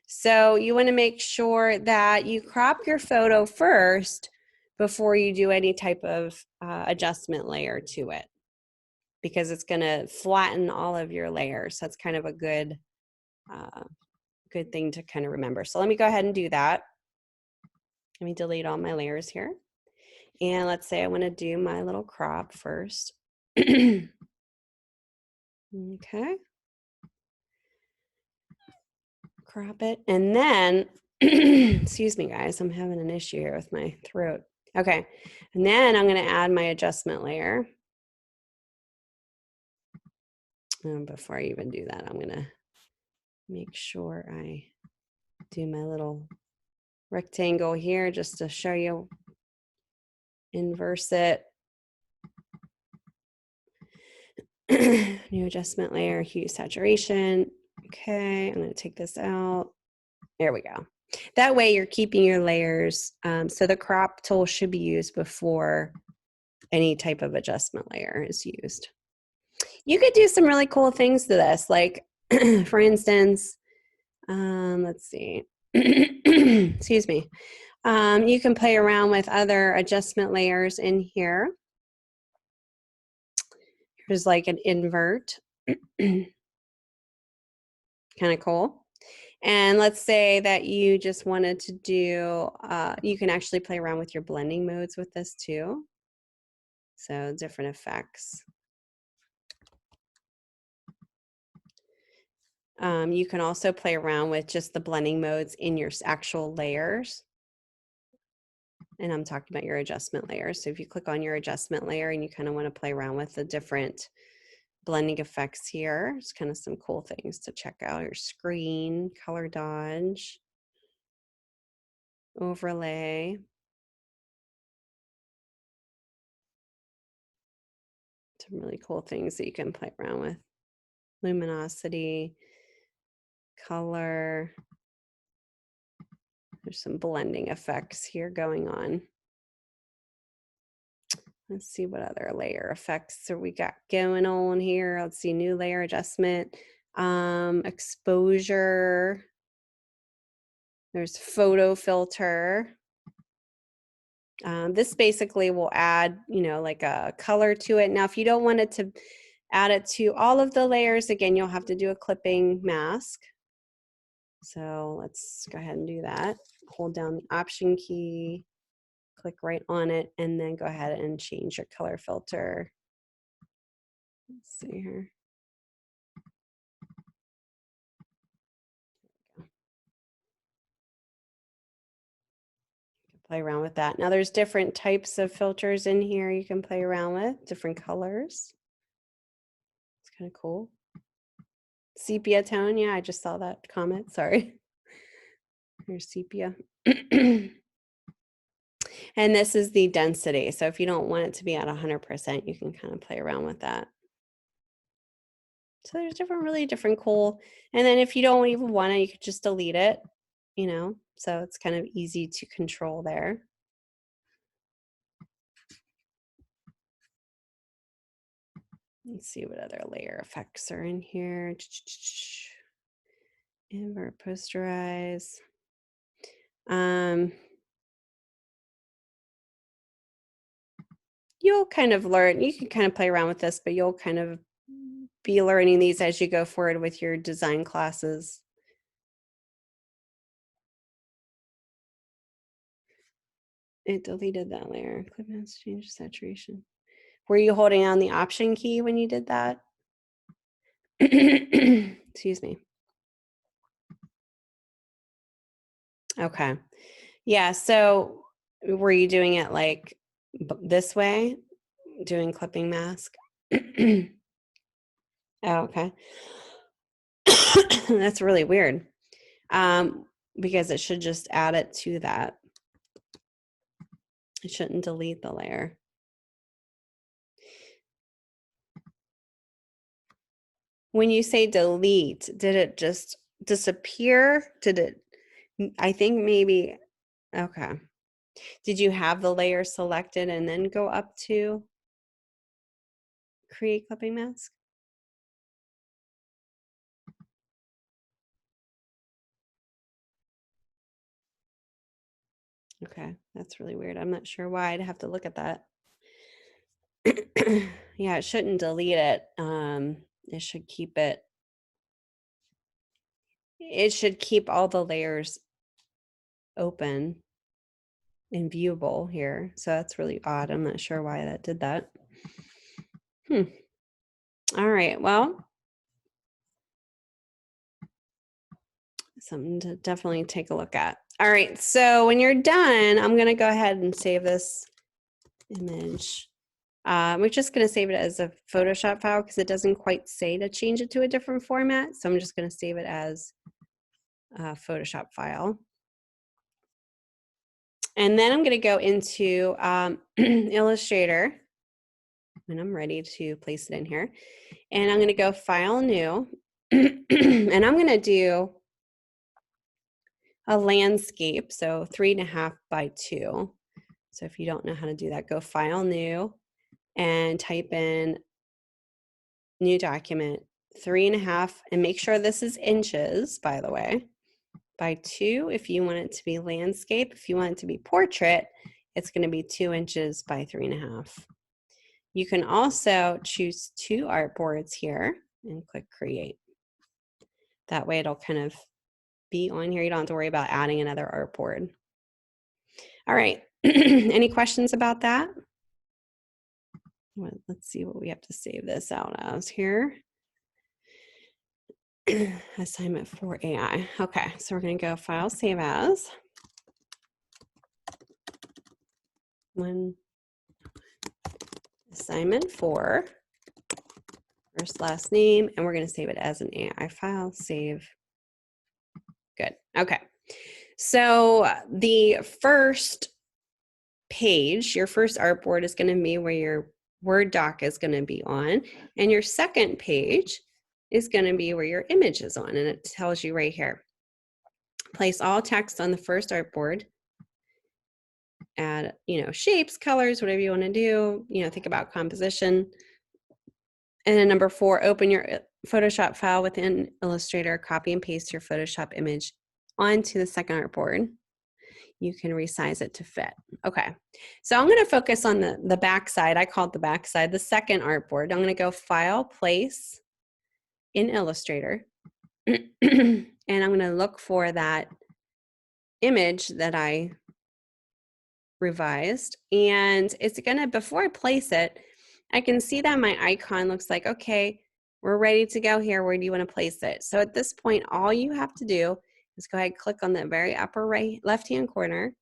Speaker 1: So you want to make sure that you crop your photo first before you do any type of adjustment layer to it, because it's going to flatten all of your layers. That's kind of a good thing to kind of remember. So let me go ahead and do that. Let me delete all my layers here. And let's say I want to do my little crop first. Okay. Crop it. And then, excuse me, guys, I'm having an issue here with my throat. Okay. And then I'm going to add my adjustment layer. And before I even do that, I'm going to make sure I do my little rectangle here just to show you. Inverse it. New adjustment layer, hue, saturation. Okay, I'm going to take this out. There we go. That way you're keeping your layers. So the crop tool should be used before any type of adjustment layer is used. You could do some really cool things to this, like for instance, let's see, excuse me. You can play around with other adjustment layers in here. Here's like an invert, kind of cool. And let's say that you just wanted to do, you can actually play around with your blending modes with this too. So different effects. You can also play around with just the blending modes in your actual layers. And I'm talking about your adjustment layers. So if you click on your adjustment layer and you kind of want to play around with the different blending effects here, it's kind of some cool things to check out. Your screen, color dodge, overlay. Some really cool things that you can play around with. Luminosity, color. There's some blending effects here going on. Let's see what other layer effects we got going on here. Let's see, new layer adjustment, exposure. There's photo filter. This basically will add, like a color to it. Now, if you don't want it to add it to all of the layers, again, you'll have to do a clipping mask. So let's go ahead and do that. Hold down the Option key, click right on it, and then go ahead and change your color filter. Let's see here. Play around with that. Now there's different types of filters in here you can play around with, different colors. It's kind of cool. Sepia tone, yeah, I just saw that comment, sorry. Here's sepia. And this is the density. So if you don't want it to be at 100%, you can kind of play around with that. So there's really different cool. And then if you don't even want it, you could just delete it, so it's kind of easy to control there. Let's see what other layer effects are in here. Invert, posterize. You'll kind of learn, you can kind of play around with this, but you'll kind of be learning these as you go forward with your design classes. It deleted that layer. Clip has changed saturation. Were you holding on the Option key when you did that? Excuse me. Okay. Yeah, so were you doing it like this way? Doing clipping mask? Oh, okay. That's really weird. Because it should just add it to that. It shouldn't delete the layer. When you say delete, did it just disappear? Did it, I think maybe, okay. Did you have the layer selected and then go up to create clipping mask? Okay, that's really weird. I'm not sure why. I'd have to look at that. Yeah, it shouldn't delete it. It should keep it. It should keep all the layers open and viewable here. So that's really odd. I'm not sure why that did that. All right, well, something to definitely take a look at. All right, so when you're done, I'm gonna go ahead and save this image. We're just gonna save it as a Photoshop file because it doesn't quite say to change it to a different format. So I'm just gonna save it as a Photoshop file. And then I'm gonna go into Illustrator when I'm ready to place it in here. And I'm gonna go File, New, and I'm gonna do a landscape, so 3.5 by 2. So if you don't know how to do that, go File, New, and type in New Document, 3.5, and make sure this is inches, by the way, by 2 if you want it to be landscape. If you want it to be portrait, it's going to be 2 inches by 3.5. You can also choose 2 artboards here and click Create. That way it'll kind of be on here. You don't have to worry about adding another artboard. All right. Any questions about that? Well, let's see what we have to save this out as here. Assignment for AI. Okay, so we're going to go File, Save As. Assignment 4, first, last name, and we're going to save it as an AI file. Save. Good. Okay. So the first page, your first artboard is going to be where your Word doc is going to be on, and your second page is going to be where your image is on, and it tells you right here. Place all text on the first artboard. Add, shapes, colors, whatever you want to do. Think about composition. And then number 4, open your Photoshop file within Illustrator. Copy and paste your Photoshop image onto the second artboard. You can resize it to fit. Okay, so I'm going to focus on the back side. I call it the back side, the second artboard. I'm going to go File, Place in Illustrator, and I'm going to look for that image that I revised, and it's going to, before I place it, I can see that my icon looks like, okay, we're ready to go here. Where do you want to place it? So at this point, all you have to do is go ahead, click on the very upper right left-hand corner,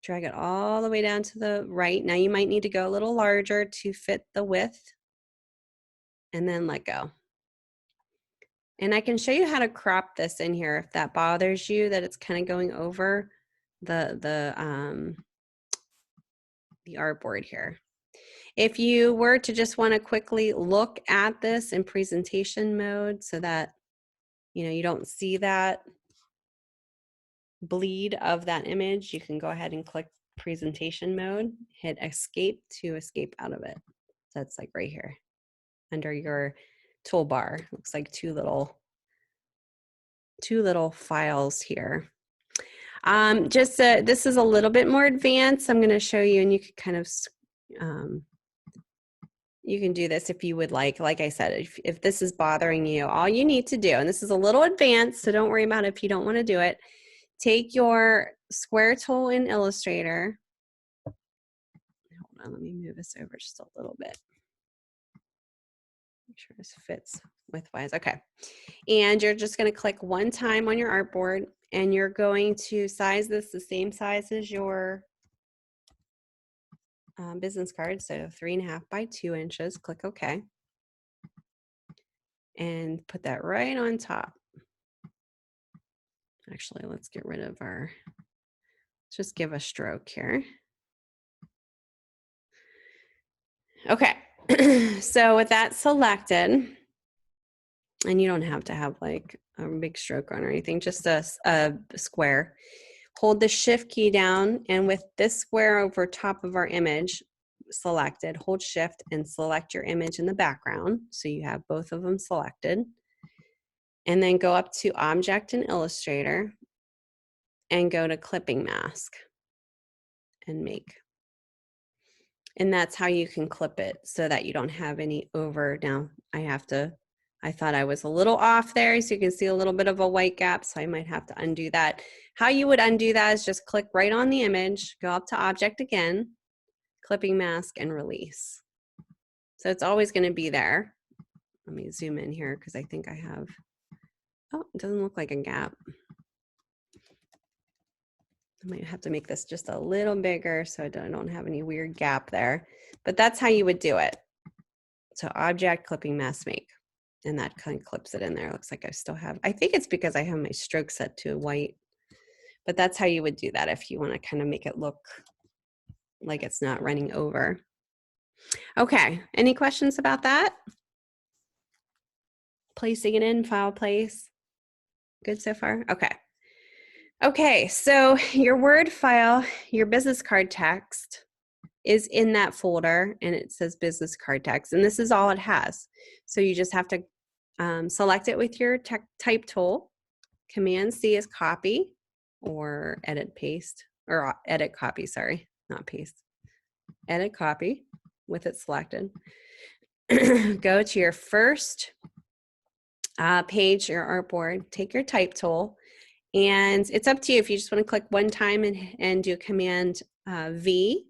Speaker 1: drag it all the way down to the right. Now you might need to go a little larger to fit the width, and then let go. And I can show you how to crop this in here if that bothers you, that it's kind of going over the artboard here. If you were to just want to quickly look at this in presentation mode so that you don't see that bleed of that image, you can go ahead and click presentation mode, hit escape to escape out of it. So that's like right here under your toolbar. Looks like two little files here. This is a little bit more advanced. I'm going to show you, and you can kind of You can do this if you would like I said, if this is bothering you, all you need to do, and this is a little advanced, so don't worry about it if you don't want to do it. Take your square tool in Illustrator. Hold on, let me move this over just a little bit. Make sure this fits widthwise. Okay. And you're just going to click one time on your artboard, and you're going to size this the same size as your business card, so 3.5 by 2 inches. Click OK. And put that right on top. Actually, let's get rid of our, let's just give a stroke here. Okay, so with that selected, and you don't have to have like a big stroke on or anything, just a square. Hold the shift key down, and with this square over top of our image selected, hold shift and select your image in the background. So you have both of them selected. And then go up to Object in Illustrator and go to Clipping Mask and Make. And that's how you can clip it so that you don't have any over. Now I thought I was a little off there, so you can see a little bit of a white gap, so I might have to undo that. How you would undo that is just click right on the image, go up to Object again, Clipping Mask, and Release. So it's always going to be there. Let me zoom in here because I think I have, oh, it doesn't look like a gap. I might have to make this just a little bigger so I don't have any weird gap there. But that's how you would do it. So Object, Clipping Mask, Make. And that kind of clips it in there. Looks like I still have, I think it's because I have my stroke set to white. But that's how you would do that if you want to kind of make it look like it's not running over. Okay, any questions about that? Placing it in, file place. Good so far? Okay. Okay, so your Word file, your business card text is in that folder, and it says business card text, and this is all it has. So you just have to select it with your type tool. Command C is copy, or edit paste, or edit copy, sorry, not paste. Edit copy with it selected. Go to your first page, your artboard, take your type tool, and it's up to you if you just want to click one time and do Command V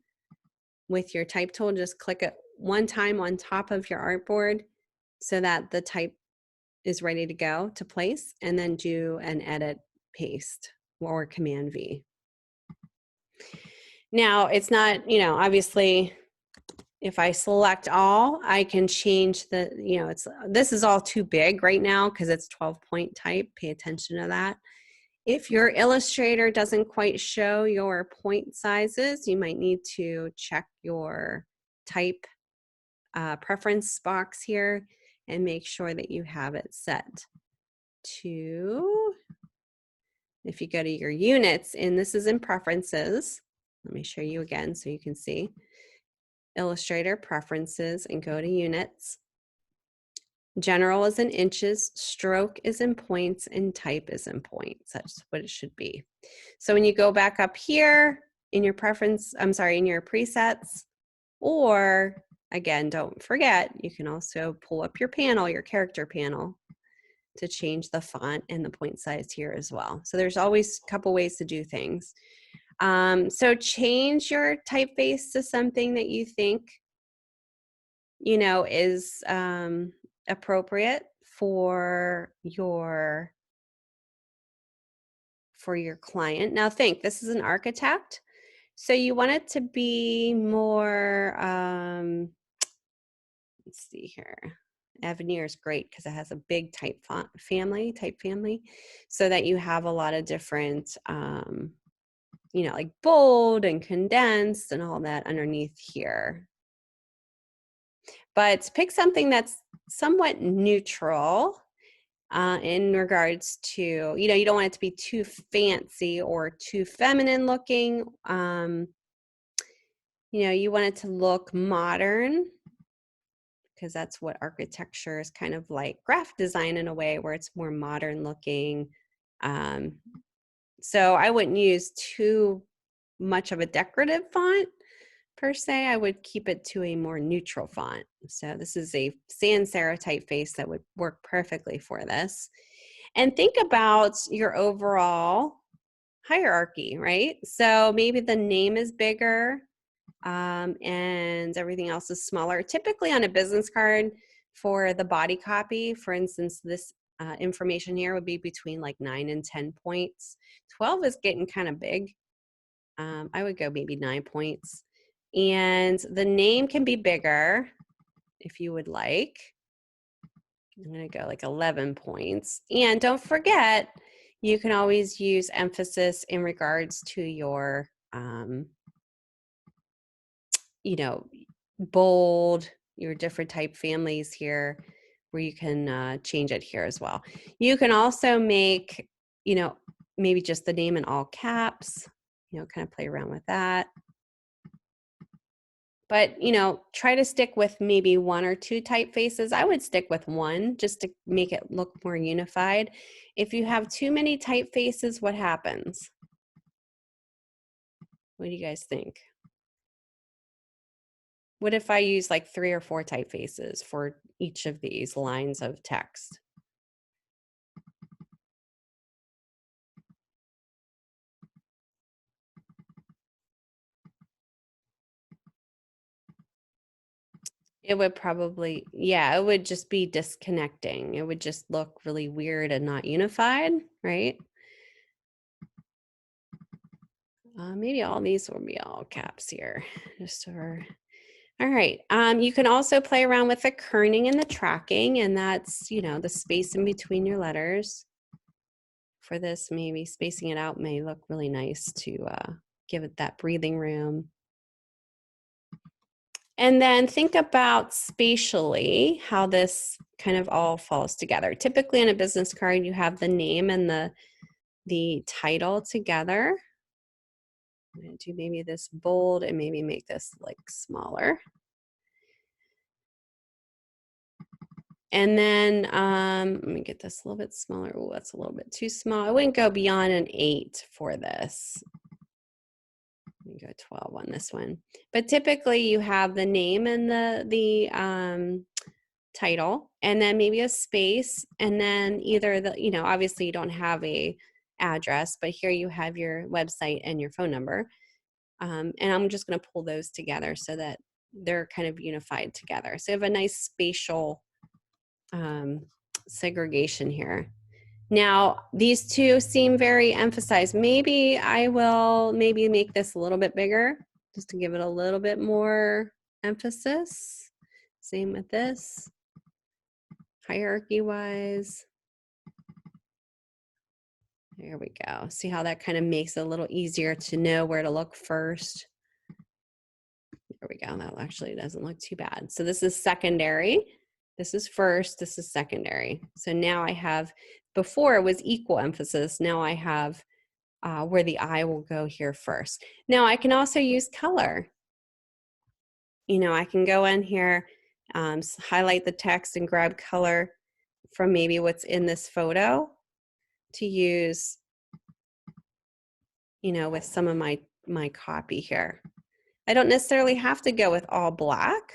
Speaker 1: with your type tool. Just click it one time on top of your artboard so that the type is ready to go to place, and then do an edit paste or Command V. Now it's not, you know, obviously if I select all, I can change the, you know, this is all too big right now because it's 12-point type. Pay attention to that. If your Illustrator doesn't quite show your point sizes, you might need to check your type preference box here and make sure that you have it set to, if you go to your units, and this is in preferences, let me show you again so you can see. Illustrator preferences and go to units. General is in inches, stroke is in points, and type is in points. That's what it should be. So when you go back up here in your preference, I'm sorry, in your presets, or again, don't forget, you can also pull up your panel, your character panel, to change the font and the point size here as well. So there's always a couple ways to do things. So change your typeface to something that you think, you know, is appropriate for your client. Now think, this is an architect, so you want it to be more, let's see here. Avenir is great because it has a big type family, so that you have a lot of different, you know, like bold and condensed and all that underneath here. But pick something that's somewhat neutral in regards to, you know, you don't want it to be too fancy or too feminine looking. You know, you want it to look modern, because that's what architecture is kind of like graphic design in a way, where it's more modern looking. So I wouldn't use too much of a decorative font, per se. I would keep it to a more neutral font. So this is a sans serif typeface that would work perfectly for this. And think about your overall hierarchy, right? So maybe the name is bigger and everything else is smaller. Typically on a business card for the body copy, for instance, this information here would be between like 9 and 10 points. 12 is getting kind of big. I would go maybe 9 points. And the name can be bigger if you would like. I'm going to go like 11 points. And don't forget, you can always use emphasis in regards to your, you know, bold, your different type families here, where you can change it here as well. You can also make, you know, maybe just the name in all caps, you know, kind of play around with that. But, you know, try to stick with maybe 1 or 2 typefaces. I would stick with 1 just to make it look more unified. If you have too many typefaces, what happens? What do you guys think? What if I use like 3 or 4 typefaces for each of these lines of text? It would probably, yeah, it would just be disconnecting. It would just look really weird and not unified, right? Maybe all these will be all caps here, just for. All right. You can also play around with the kerning and the tracking, and that's, you know, the space in between your letters. For this, maybe spacing it out may look really nice to give it that breathing room. And then think about spatially how this kind of all falls together. Typically on a business card, you have the name and the title together. I'm going to do maybe this bold and maybe make this like smaller. And then let me get this a little bit smaller. Oh, that's a little bit too small. I wouldn't go beyond an 8 for this. Let me go 12 on this one. But typically you have the name and the title, and then maybe a space, and then either the, you know, obviously you don't have a address, but here you have your website and your phone number. And I'm just going to pull those together so that they're kind of unified together. So you have a nice spatial segregation here. Now, these two seem very emphasized. Maybe I will maybe make this a little bit bigger just to give it a little bit more emphasis. Same with this, hierarchy-wise. There we go. See how that kind of makes it a little easier to know where to look first. There we go. That actually doesn't look too bad. So this is secondary. This is first, this is secondary. So now I have, before it was equal emphasis, now I have where the I will go here first. Now I can also use color. You know, I can go in here, highlight the text and grab color from maybe what's in this photo to use, you know, with some of my copy here. I don't necessarily have to go with all black.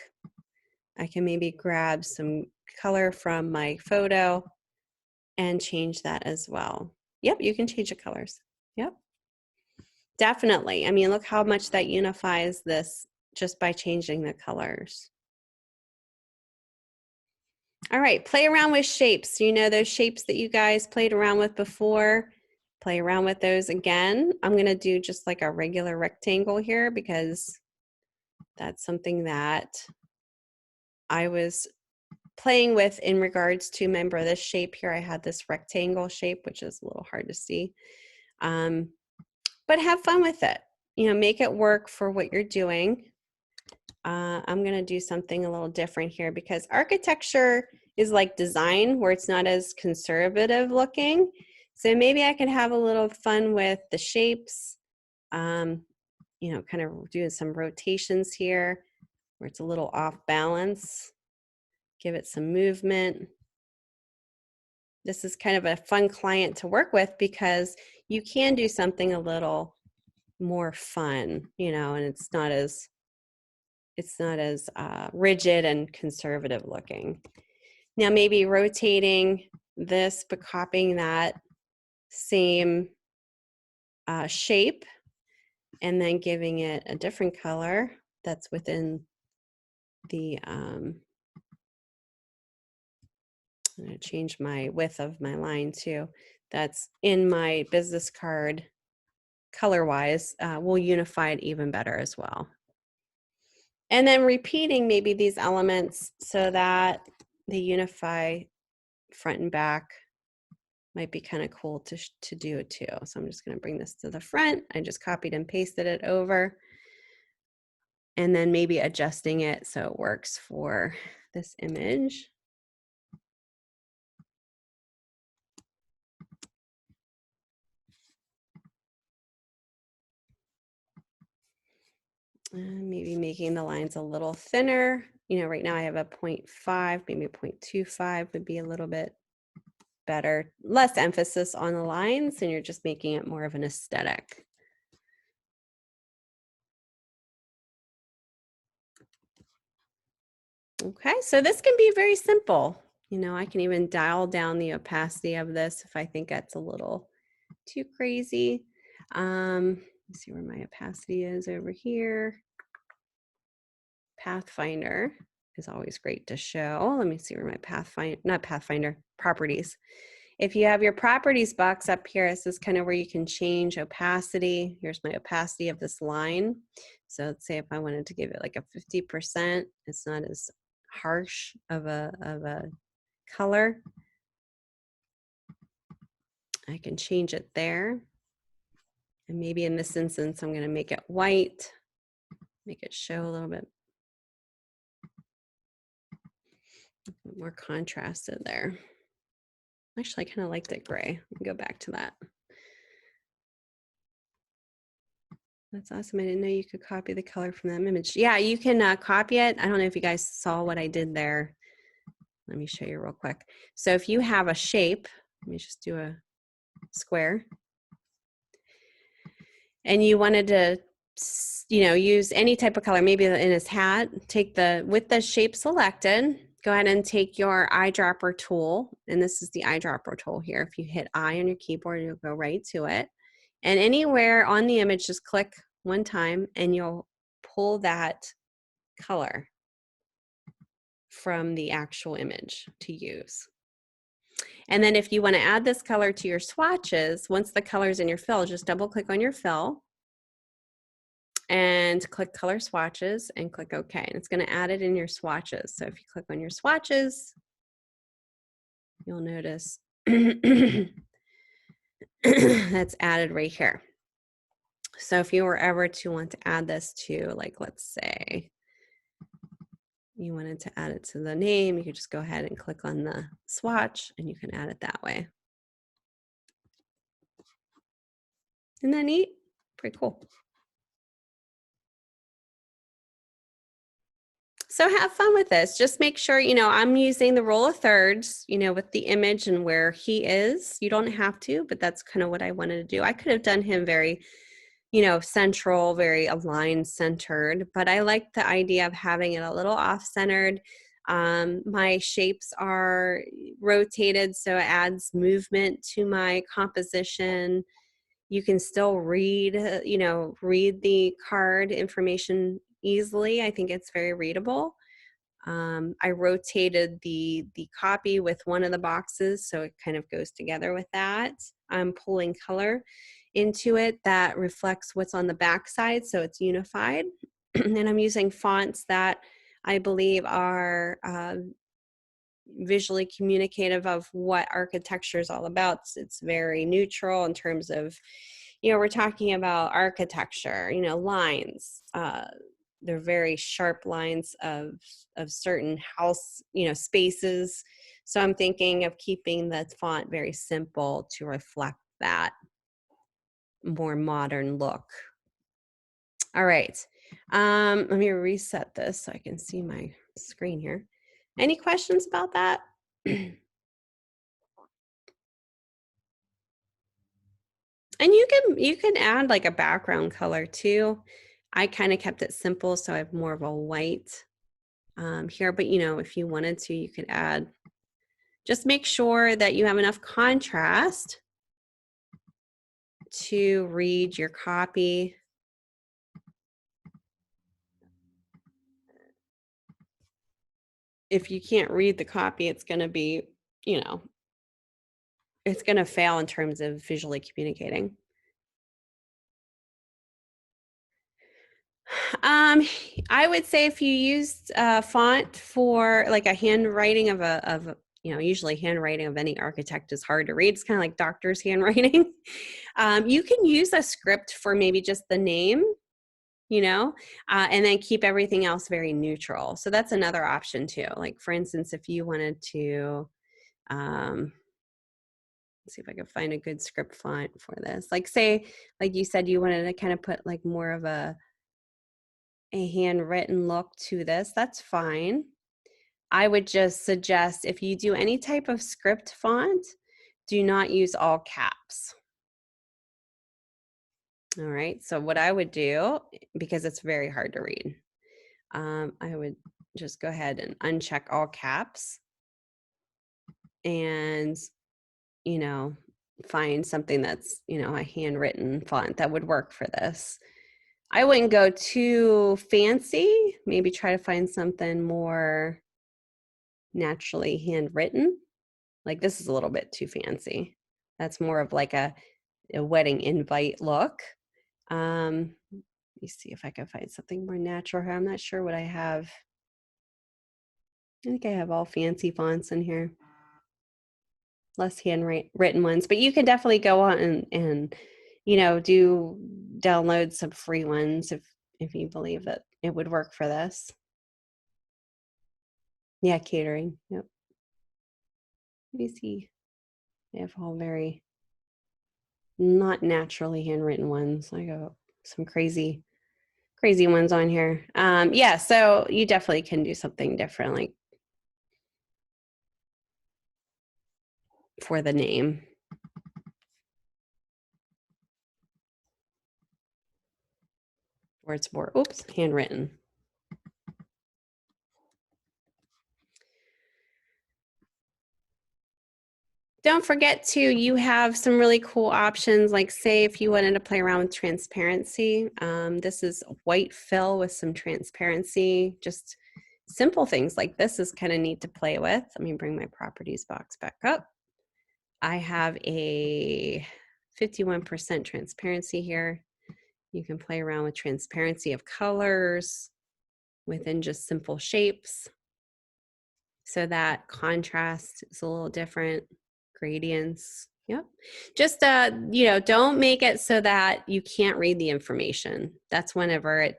Speaker 1: I can maybe grab some color from my photo and change that as well. Yep, you can change the colors. Yep. Definitely. I mean, look how much that unifies this just by changing the colors. All right, play around with shapes. You know those shapes that you guys played around with before? Play around with those again. I'm gonna do just like a regular rectangle here because that's something that I was playing with in regards to, remember this shape here, I had this rectangle shape, which is a little hard to see. But have fun with it. You know, make it work for what you're doing. I'm gonna do something a little different here because architecture is like design where it's not as conservative looking. So maybe I can have a little fun with the shapes, you know, kind of doing some rotations here where it's a little off balance. Give it some movement. This is kind of a fun client to work with because you can do something a little more fun, you know, and it's not as it's not as rigid and conservative looking. Now maybe rotating this, but copying that same shape and then giving it a different color that's within the, I'm going to change my width of my line too. That's in my business card color-wise, will unify it even better as well. And then repeating maybe these elements so that they unify front and back might be kind of cool to do it too. So I'm just going to bring this to the front. I just copied and pasted it over. And then maybe adjusting it so it works for this image. Maybe making the lines a little thinner. You know, right now I have a 0.5, maybe a 0.25 would be a little bit better. Less emphasis on the lines, and you're just making it more of an aesthetic. Okay, so this can be very simple. You know, I can even dial down the opacity of this if I think that's a little too crazy. Let's see where my opacity is over here. Pathfinder is always great to show. Let me see where my Pathfinder, properties. If you have your properties box up here, this is kind of where you can change opacity. Here's my opacity of this line. So let's say if I wanted to give it like a 50%, it's not as harsh of a color. I can change it there. And maybe in this instance, I'm going to make it white, make it show a little bit more contrasted there. Actually, I kind of liked it gray. We can go back to that. That's awesome. I didn't know you could copy the color from that image. Yeah, you can copy it. I don't know if you guys saw what I did there. Let me show you real quick. So if you have a shape, let me just do a square. And you wanted to, you know, use any type of color, maybe in his hat, take with the shape selected, go ahead and take your eyedropper tool. And this is the eyedropper tool here. If you hit I on your keyboard, you'll go right to it. And anywhere on the image, just click one time and you'll pull that color from the actual image to use. And then if you want to add this color to your swatches, once the color's in your fill, just double click on your fill and click color swatches and click OK. And it's going to add it in your swatches. So if you click on your swatches, you'll notice that's added right here. So if you were ever to want to add this to, like, let's say you wanted to add it to the name, you could just go ahead and click on the swatch and you can add it that way. Isn't that neat? Pretty cool. So have fun with this. Just make sure, you know, I'm using the rule of thirds, you know, with the image and where he is. You don't have to, but that's kind of what I wanted to do. I could have done him very, you know, central, very aligned, centered, but I like the idea of having it a little off-centered. My shapes are rotated, so it adds movement to my composition. You can still read, you know, read the card information easily. I think it's very readable. I rotated the copy with one of the boxes, so it kind of goes together with that. I'm pulling color into it that reflects what's on the back side, so it's unified. And I'm using fonts that I believe are visually communicative of what architecture is all about. It's very neutral in terms of, you know, we're talking about architecture, you know, lines. They're very sharp lines of certain house, you know, spaces. So I'm thinking of keeping the font very simple to reflect that more modern look. All right. Let me reset this so I can see my screen here. Any questions about that? And you can add like a background color too. I kind of kept it simple, so I have more of a white here, but you know, if you wanted to, you could add, just make sure that you have enough contrast to read your copy. If you can't read the copy, it's going to be, you know, it's going to fail in terms of visually communicating. I would say if you used font for like a handwriting of you know, usually handwriting of any architect is hard to read. It's kind of like doctor's handwriting. You can use a script for maybe just the name, you know, and then keep everything else very neutral. So that's another option too. Like for instance, if you wanted to, let's see if I can find a good script font for this. Like say, like you said, you wanted to kind of put like more of a handwritten look to this, that's fine. I would just suggest if you do any type of script font, do not use all caps. All right, so what I would do, because it's very hard to read, I would just go ahead and uncheck all caps and, you know, find something that's, you know, a handwritten font that would work for this. I wouldn't go too fancy, maybe try to find something more naturally handwritten. Like this is a little bit too fancy. That's more of like a wedding invite look. Let me see if I can find something more natural here. I'm not sure what I have. I think I have all fancy fonts in here. Less handwritten ones, but you can definitely go on and you know, download some free ones if you believe that it would work for this. Yeah, catering. Yep. Let me see. They have all very not naturally handwritten ones. I got some crazy ones on here. Yeah, so you definitely can do something different, like for the name. Where it's more, oops, handwritten. Don't forget to, you have some really cool options, like say if you wanted to play around with transparency, this is white fill with some transparency, just simple things like this is kind of neat to play with. Let me bring my properties box back up. I have a 51% transparency here. You can play around with transparency of colors within just simple shapes so that contrast is a little different. Gradients. Yep. Just, you know, don't make it so that you can't read the information. That's whenever it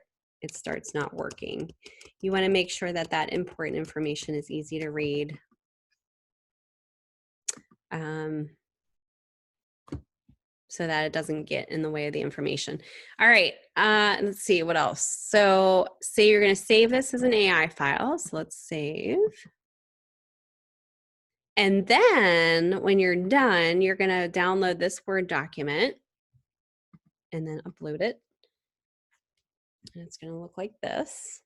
Speaker 1: starts not working. You want to make sure that that important information is easy to read. So that it doesn't get in the way of the information. All right, let's see what else. So say you're going to save this as an AI file. So let's save. And then when you're done, you're going to download this Word document and then upload it. And it's going to look like this.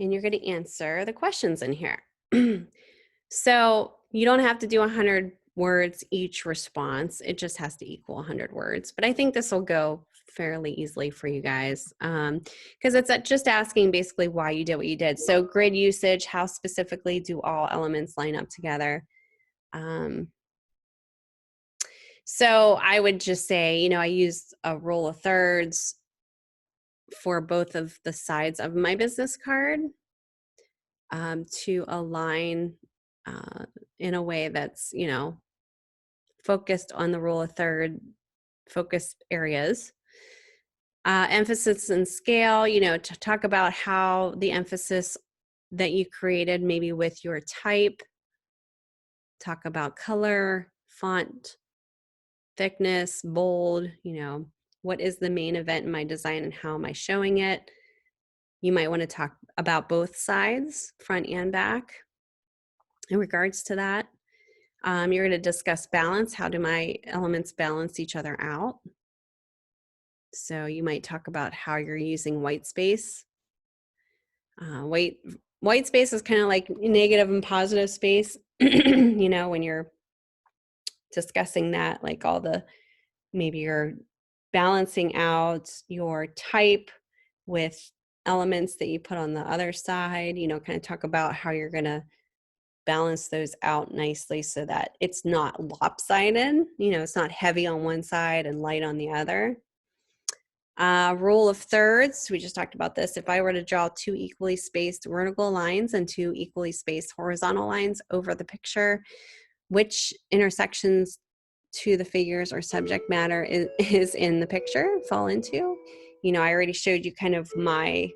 Speaker 1: And you're going to answer the questions in here. So you don't have to do 100 words each response. It just has to equal 100 words. But I think this will go fairly easily for you guys because it's just asking basically why you did what you did. So grid usage, how specifically do all elements line up together? So I would just say, you know, I used a rule of thirds for both of the sides of my business card to align in a way that's, you know, focused on the rule of third focus areas. Emphasis and scale, you know, to talk about how the emphasis that you created maybe with your type, talk about color, font, thickness, bold, you know, what is the main event in my design and how am I showing it? You might want to talk about both sides, front and back, in regards to that. You're going to discuss balance. How do my elements balance each other out? So you might talk about how you're using white space. White space is kind of like negative and positive space, you know, when you're discussing that, like all the, maybe you're balancing out your type with elements that you put on the other side, you know, kind of talk about how you're going to balance those out nicely so that it's not lopsided, you know, it's not heavy on one side and light on the other. Rule of thirds, we just talked about this. If I were to draw two equally spaced vertical lines and two equally spaced horizontal lines over the picture, which intersections to the figures or subject matter is in the picture fall into? You know, I already showed you kind of my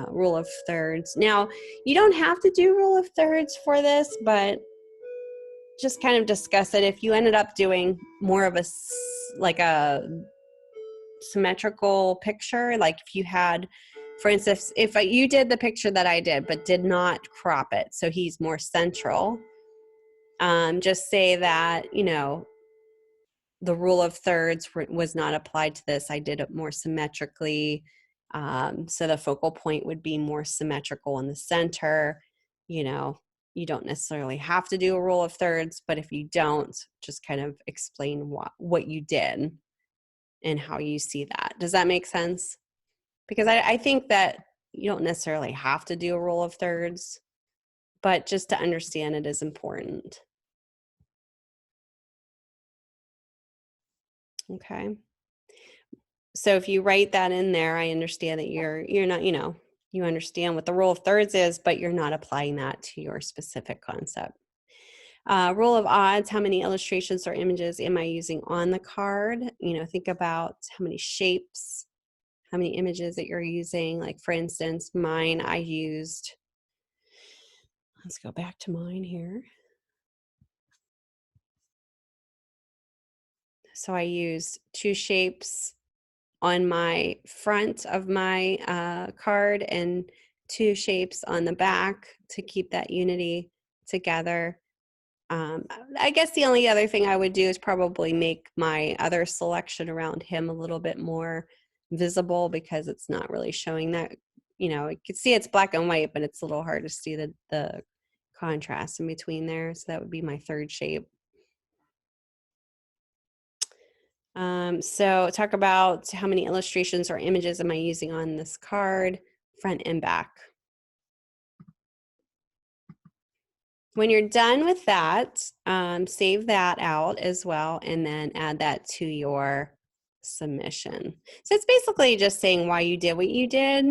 Speaker 1: rule of thirds. Now, you don't have to do rule of thirds for this, but just kind of discuss it. If you ended up doing more of a, like a symmetrical picture, like if you had, for instance, if you did the picture that I did but did not crop it so he's more central, just say that, you know, the rule of thirds was not applied to this. I did it more symmetrically, so the focal point would be more symmetrical in the center. You know, you don't necessarily have to do a rule of thirds, but if you don't, just kind of explain what you did and how you see that. Does that make sense? Because I think that you don't necessarily have to do a rule of thirds, but just to understand it is important. Okay. So if you write that in there, I understand that you're not, you know, you understand what the rule of thirds is, but you're not applying that to your specific concept. Rule of odds, how many illustrations or images am I using on the card? You know, think about how many shapes, how many images that you're using. Like for instance, mine, I used, let's go back to mine here. So I used two shapes on my front of my card and two shapes on the back to keep that unity together. I guess the only other thing I would do is probably make my other selection around him a little bit more visible because it's not really showing that, you know, you can see it's black and white, but it's a little hard to see the contrast in between there. So that would be my third shape. So talk about how many illustrations or images am I using on this card, front and back. When you're done with that, save that out as well, and then add that to your submission. So it's basically just saying why you did what you did,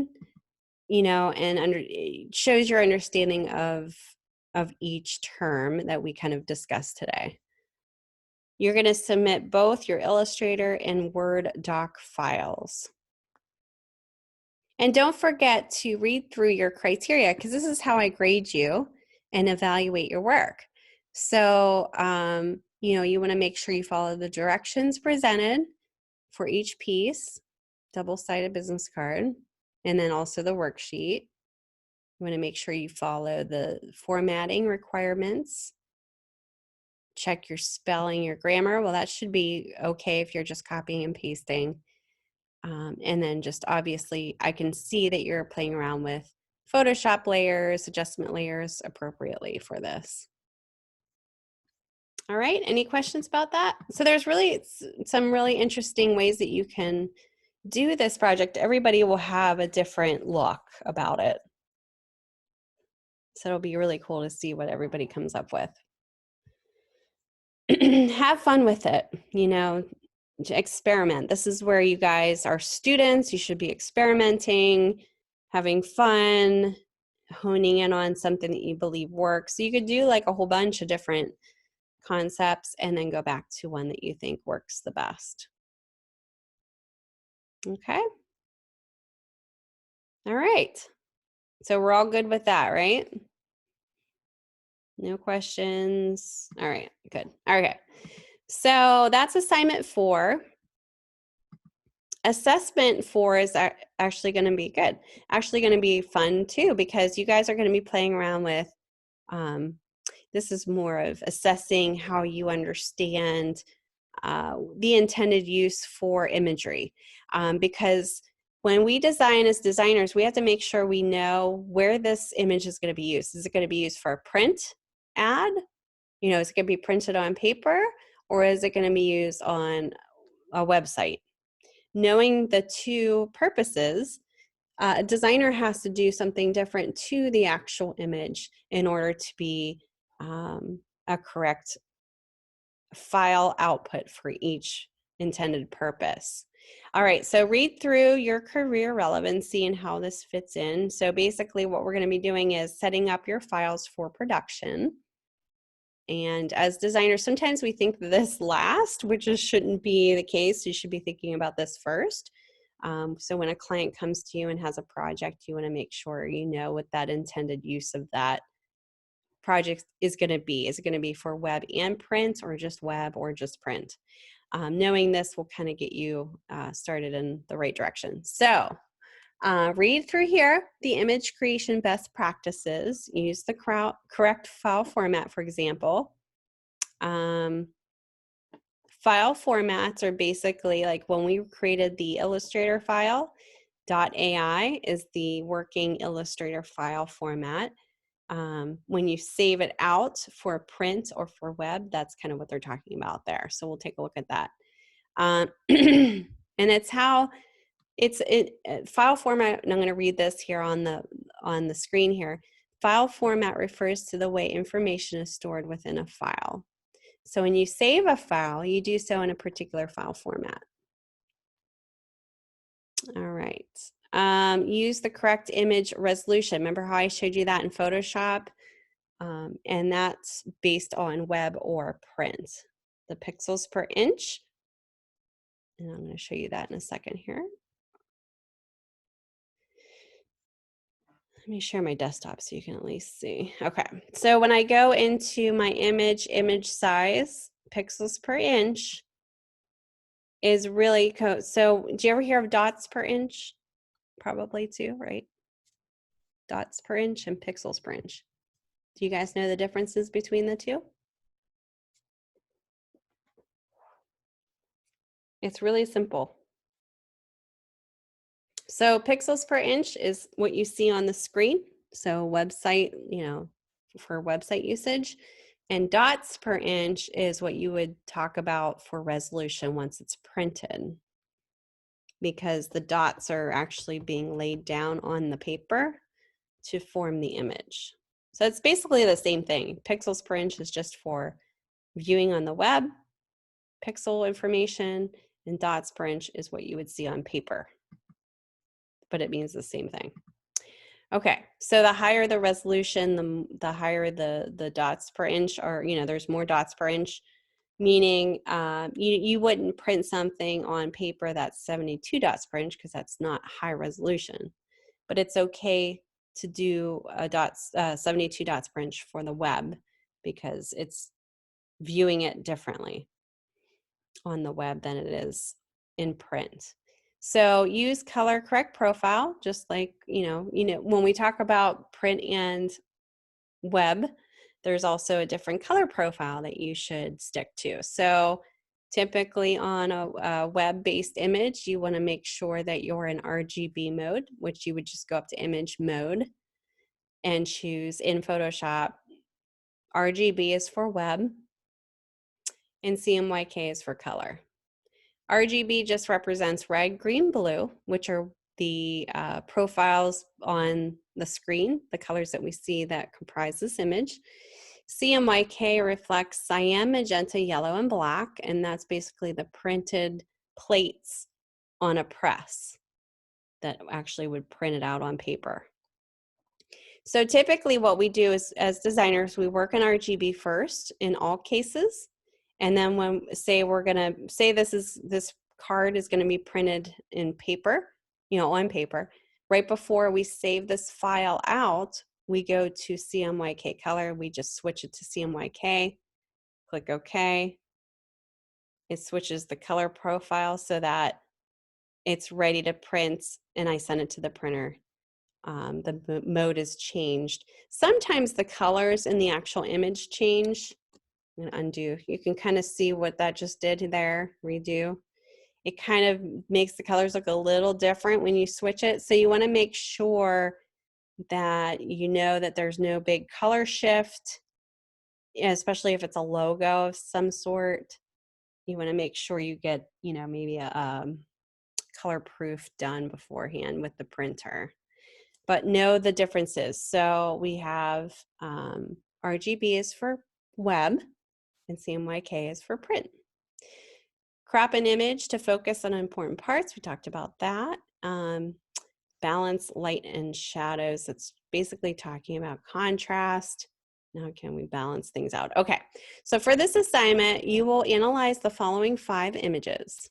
Speaker 1: you know, and it shows your understanding of each term that we kind of discussed today. You're going to submit both your Illustrator and Word doc files. And don't forget to read through your criteria because this is how I grade you and evaluate your work. So, you know, you want to make sure you follow the directions presented for each piece, double-sided business card, and then also the worksheet. You want to make sure you follow the formatting requirements. Check your spelling, your grammar. Well, that should be okay if you're just copying and pasting. And then just obviously, I can see that you're playing around with Photoshop layers, adjustment layers appropriately for this. All right, any questions about that? So there's really some really interesting ways that you can do this project. Everybody will have a different look about it. So it'll be really cool to see what everybody comes up with. Have fun with it, you know, experiment. This is where you guys are students. You should be experimenting, having fun, honing in on something that you believe works. So you could do like a whole bunch of different concepts and then go back to one that you think works the best. Okay. All right. So we're all good with that, right? No questions. All right, good. Okay. So that's assignment 4. Assessment 4 is actually going to be good. Actually going to be fun too, because you guys are going to be playing around with This is more of assessing how you understand the intended use for imagery. Because when we design as designers, we have to make sure we know where this image is going to be used. Is it going to be used for a print ad? You know, is it going to be printed on paper, or is it going to be used on a website? Knowing the two purposes, a designer has to do something different to the actual image in order to be a correct file output for each intended purpose. All right, so read through your career relevancy and how this fits in. So basically what we're going to be doing is setting up your files for production. And as designers, sometimes we think this last, which just shouldn't be the case. You should be thinking about this first. So when a client comes to you and has a project, you want to make sure you know what that intended use of that project is going to be. Is it going to be for web and print, or just web, or just print? Knowing this will kind of get you started in the right direction. So read through here the image creation best practices. Use the correct file format, for example. File formats are basically like when we created the Illustrator file, .ai is the working Illustrator file format. When you save it out for print or for web, that's kind of what they're talking about there. So we'll take a look at that. And it's how file format, and I'm going to read this here on the screen here. File format refers to the way information is stored within a file. So when you save a file, you do so in a particular file format. All right. Use the correct image resolution. Remember how I showed you that in Photoshop? And that's based on web or print. The pixels per inch. And I'm going to show you that in a second here. Let me share my desktop so you can at least see. Okay, so when I go into my image size, pixels per inch is really, so do you ever hear of dots per inch? Probably too, right? Dots per inch and pixels per inch. Do you guys know the differences between the two? It's really simple. So pixels per inch is what you see on the screen. So website, for website usage. And dots per inch is what you would talk about for resolution once it's printed, because the dots are actually being laid down on the paper to form the image. So it's basically the same thing. Pixels per inch is just for viewing on the web, pixel information, and dots per inch is what you would see on paper, but it means the same thing. Okay, so the higher the resolution, the higher the dots per inch, or there's more dots per inch, meaning you wouldn't print something on paper that's 72 dots per inch because that's not high resolution. But it's okay to do 72 dots per inch for the web because it's viewing it differently on the web than it is in print. So use color correct profile, just like, when we talk about print and web, there's also a different color profile that you should stick to. So typically on a web-based image, you want to make sure that you're in RGB mode, which you would just go up to image mode and choose in Photoshop. RGB is for web and CMYK is for color. RGB just represents red, green, blue, which are the profiles on the screen, the colors that we see that comprise this image. CMYK reflects cyan, magenta, yellow, and black, and that's basically the printed plates on a press that actually would print it out on paper. So typically what we do is, as designers, we work in RGB first in all cases. And then when we're gonna say this card is gonna be printed in paper, on paper, right before we save this file out, we go to CMYK color. We just switch it to CMYK, click OK. It switches the color profile so that it's ready to print, and I send it to the printer the mode is changed. Sometimes the colors in the actual image change. I'm gonna undo. You can kind of see what that just did there, redo. It kind of makes the colors look a little different when you switch it. So you wanna make sure that you know that there's no big color shift, especially if it's a logo of some sort. You wanna make sure you get, you know, maybe a color proof done beforehand with the printer. But know the differences. So we have RGB is for web and CMYK is for print. Crop an image to focus on important parts. We talked about that. Balance light and shadows. It's basically talking about contrast. Now can we balance things out? Okay, so for this assignment, you will analyze the following 5 images.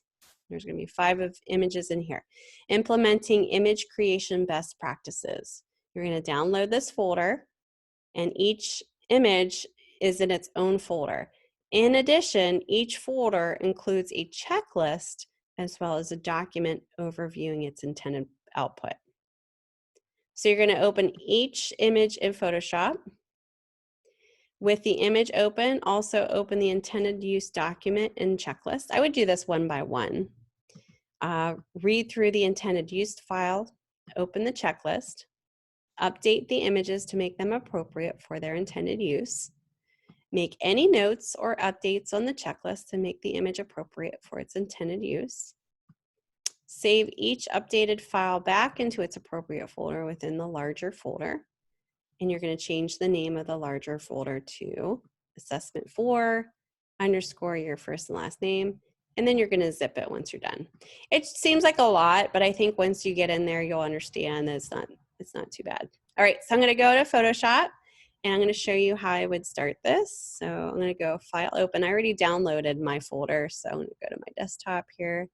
Speaker 1: There's going to be 5 images in here. Implementing image creation best practices. You're going to download this folder, and each image is in its own folder. In addition, each folder includes a checklist as well as a document overviewing its intended output. So you're going to open each image in Photoshop. With the image open, also open the intended use document and checklist. I would do this one by one. Read through the intended use file, open the checklist, update the images to make them appropriate for their intended use, make any notes or updates on the checklist to make the image appropriate for its intended use, save each updated file back into its appropriate folder within the larger folder, and you're going to change the name of the larger folder to assessment 4 _ your first and last name, and then you're going to zip it once you're done. It seems like a lot, but I think once you get in there, you'll understand that it's not too bad. All right, so I'm going to go to Photoshop, and I'm going to show you how I would start this. So I'm going to go File, Open. I already downloaded my folder, so I'm going to go to my desktop here.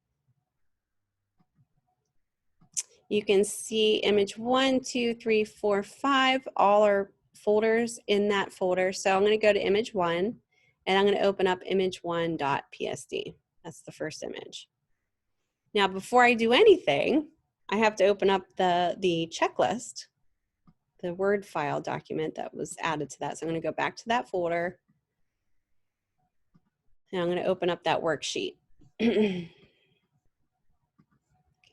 Speaker 1: You can see image 1, 2, 3, 4, 5, all are folders in that folder. So I'm going to go to image 1, and I'm going to open up image1.psd. That's the first image. Now, before I do anything, I have to open up the checklist, the Word file document that was added to that. So I'm going to go back to that folder, and I'm going to open up that worksheet.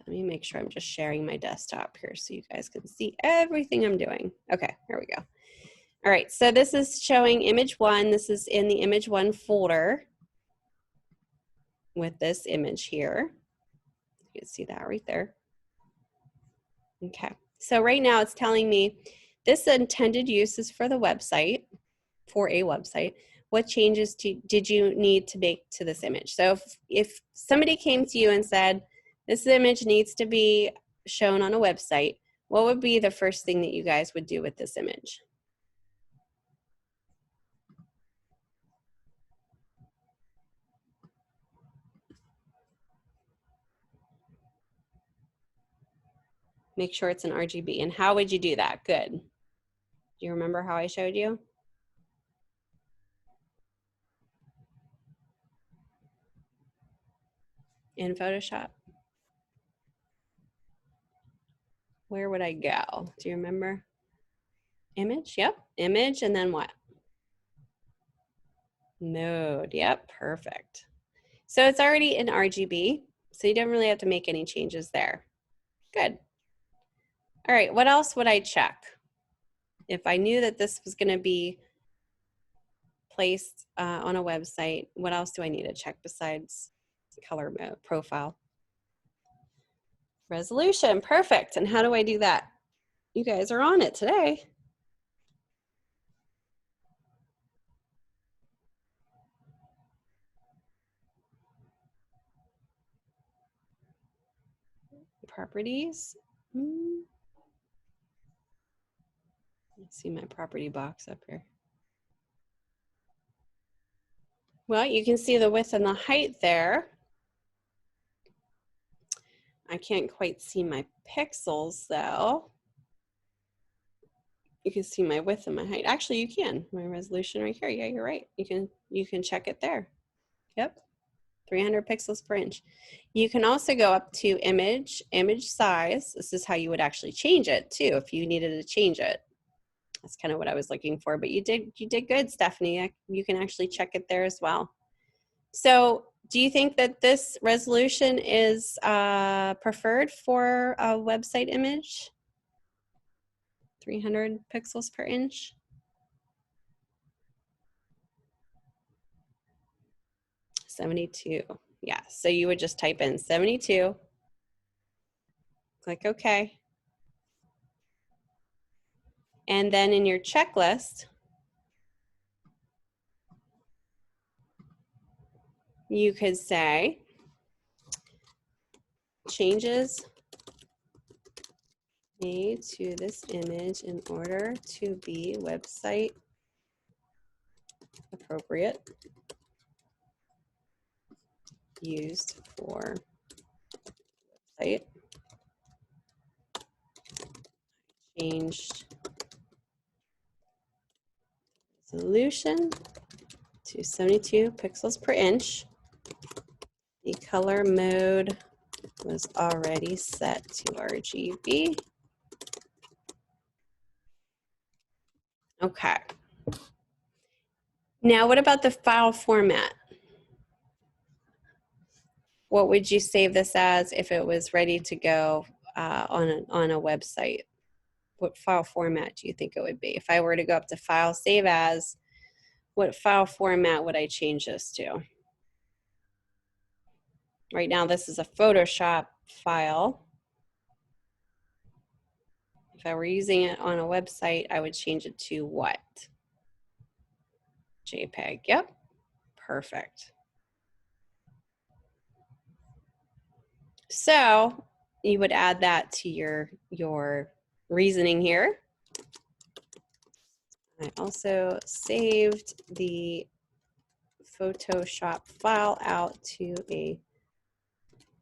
Speaker 1: Let me make sure I'm just sharing my desktop here so you guys can see everything I'm doing. Okay, here we go. All right, so this is showing image 1. This is in the image 1 folder with this image here. You can see that right there. Okay, so right now it's telling me this intended use is for the website, for a website. What changes did you need to make to this image? So if somebody came to you and said, this image needs to be shown on a website, what would be the first thing that you guys would do with this image? Make sure it's an RGB. And how would you do that? Good. Do you remember how I showed you? In Photoshop? Where would I go? Do you remember? Image, yep, image, and then what? Mode, yep, perfect. So it's already in RGB, so you don't really have to make any changes there. Good. All right, what else would I check? If I knew that this was gonna be placed on a website, what else do I need to check besides color mode, profile? Resolution, perfect. And how do I do that? You guys are on it today. Properties. Let's see my property box up here. Well, you can see the width and the height there. I can't quite see my pixels though. You can see my width and my height. Actually, you can. My resolution right here. Yeah, you're right. You can check it there. Yep. 300 pixels per inch. You can also go up to image size. This is how you would actually change it too if you needed to change it. That's kind of what I was looking for, but you did good, Stephanie. You can actually check it there as well. So do you think that this resolution is preferred for a website image? 300 pixels per inch? $72. Yeah, so you would just type in 72, click OK. And then in your checklist, you could say changes made to this image in order to be website appropriate, used for website, changed resolution to 72 pixels per inch. The color mode was already set to RGB. Okay. Now, what about the file format? What would you save this as if it was ready to go on a website? What file format do you think it would be? If I were to go up to File, Save As, what file format would I change this to? Right now, this is a Photoshop file. If I were using it on a website, I would change it to what? JPEG. Yep, perfect. So you would add that to your reasoning here. I also saved the Photoshop file out to a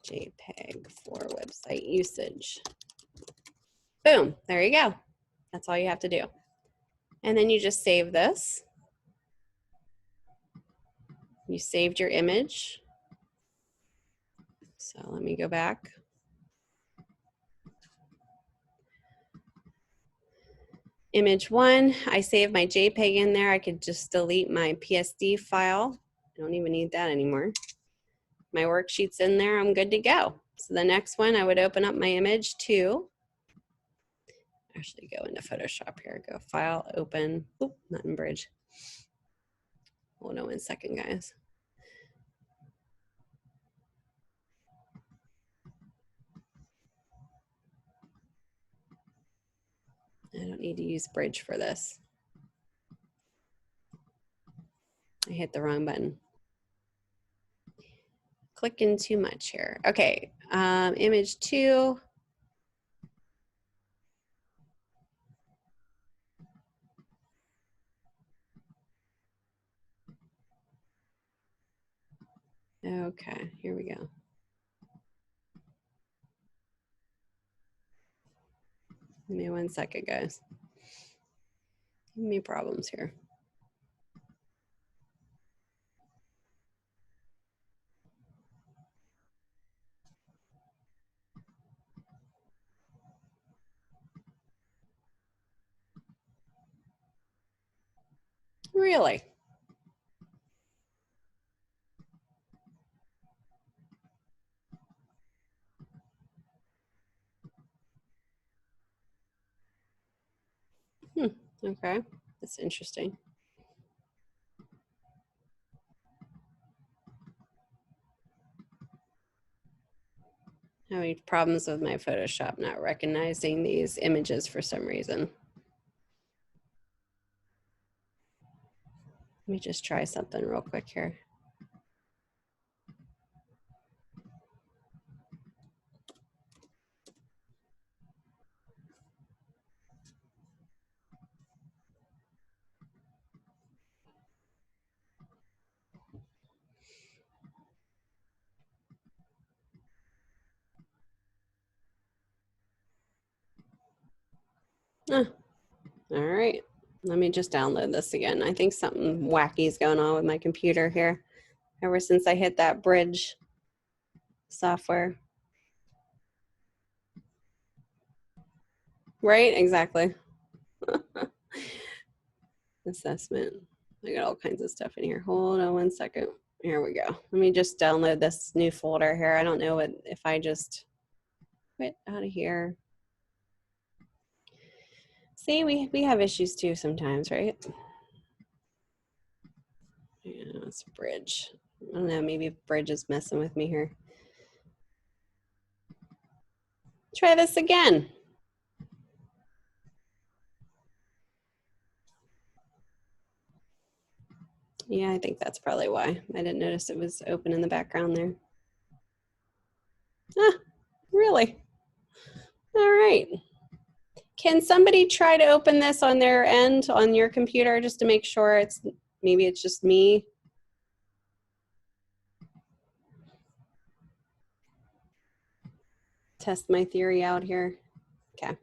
Speaker 1: JPEG for website usage. Boom, there you go. That's all you have to do. And then you just save this. You saved your image. So let me go back. Image 1, I saved my JPEG in there. I could just delete my PSD file. I don't even need that anymore. My worksheet's in there, I'm good to go. So the next one, I would open up my image 2. Actually go into Photoshop here, go File, Open, oop, not in Bridge. Hold on 1 second, guys. I don't need to use Bridge for this. I hit the wrong button. Clicking too much here. Okay, image 2. Okay, here we go. Give me 1 second, guys. Give me problems here. Really? Okay, that's interesting. Having problems with my Photoshop not recognizing these images for some reason. Let me just try something real quick here. All right, let me just download this again. I think something wacky is going on with my computer here. ever since I hit that Bridge software. Right, exactly. Assessment. I got all kinds of stuff in here. Hold on one second. Here we go. Let me just download this new folder here. I don't know if I just quit out of here. See, we have issues too sometimes, right? Yeah, it's Bridge. I don't know, maybe Bridge is messing with me here. Try this again. Yeah, I think that's probably why. I didn't notice it was open in the background there. Ah, really? All right. Can somebody try to open this on their end on your computer just to make sure maybe it's just me? Test my theory out here. Okay.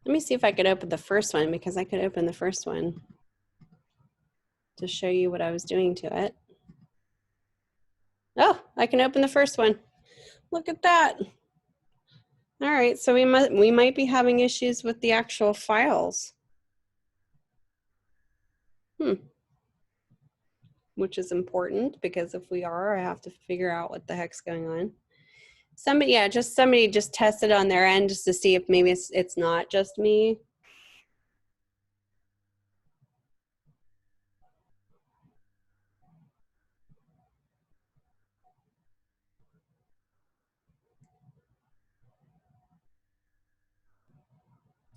Speaker 1: Let me see if I could open the first one, because I could open the first one to show you what I was doing to it. Oh, I can open the first one. Look at that. All right, so we might be having issues with the actual files. Which is important, because if we are, I have to figure out what the heck's going on. Somebody just tested on their end just to see if maybe it's not just me.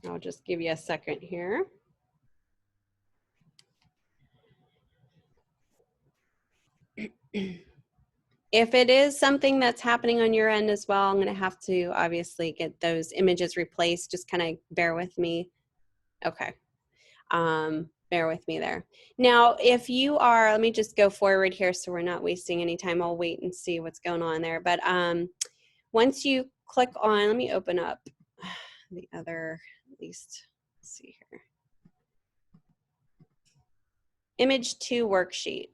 Speaker 1: I'll just give you a second here. If it is something that's happening on your end as well, I'm going to have to obviously get those images replaced. Just kind of bear with me. Okay. Bear with me there. Now, if you are, let me just go forward here so we're not wasting any time. I'll wait and see what's going on there. But once you click on, let me open up the other, at least, let's see here. Image 2 worksheet.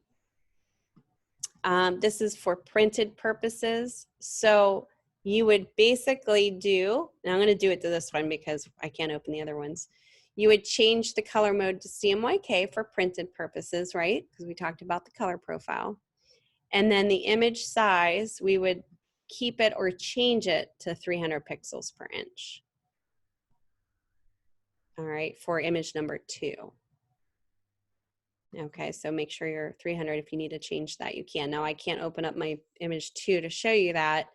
Speaker 1: This is for printed purposes. So you would basically do, and I'm going to do it to this one because I can't open the other ones. You would change the color mode to CMYK for printed purposes, right? Because we talked about the color profile. And then the image size, we would keep it or change it to 300 pixels per inch. All right, for image number 2. Okay, so make sure you're 300. If you need to change that, you can. Now I can't open up my image 2 to show you that,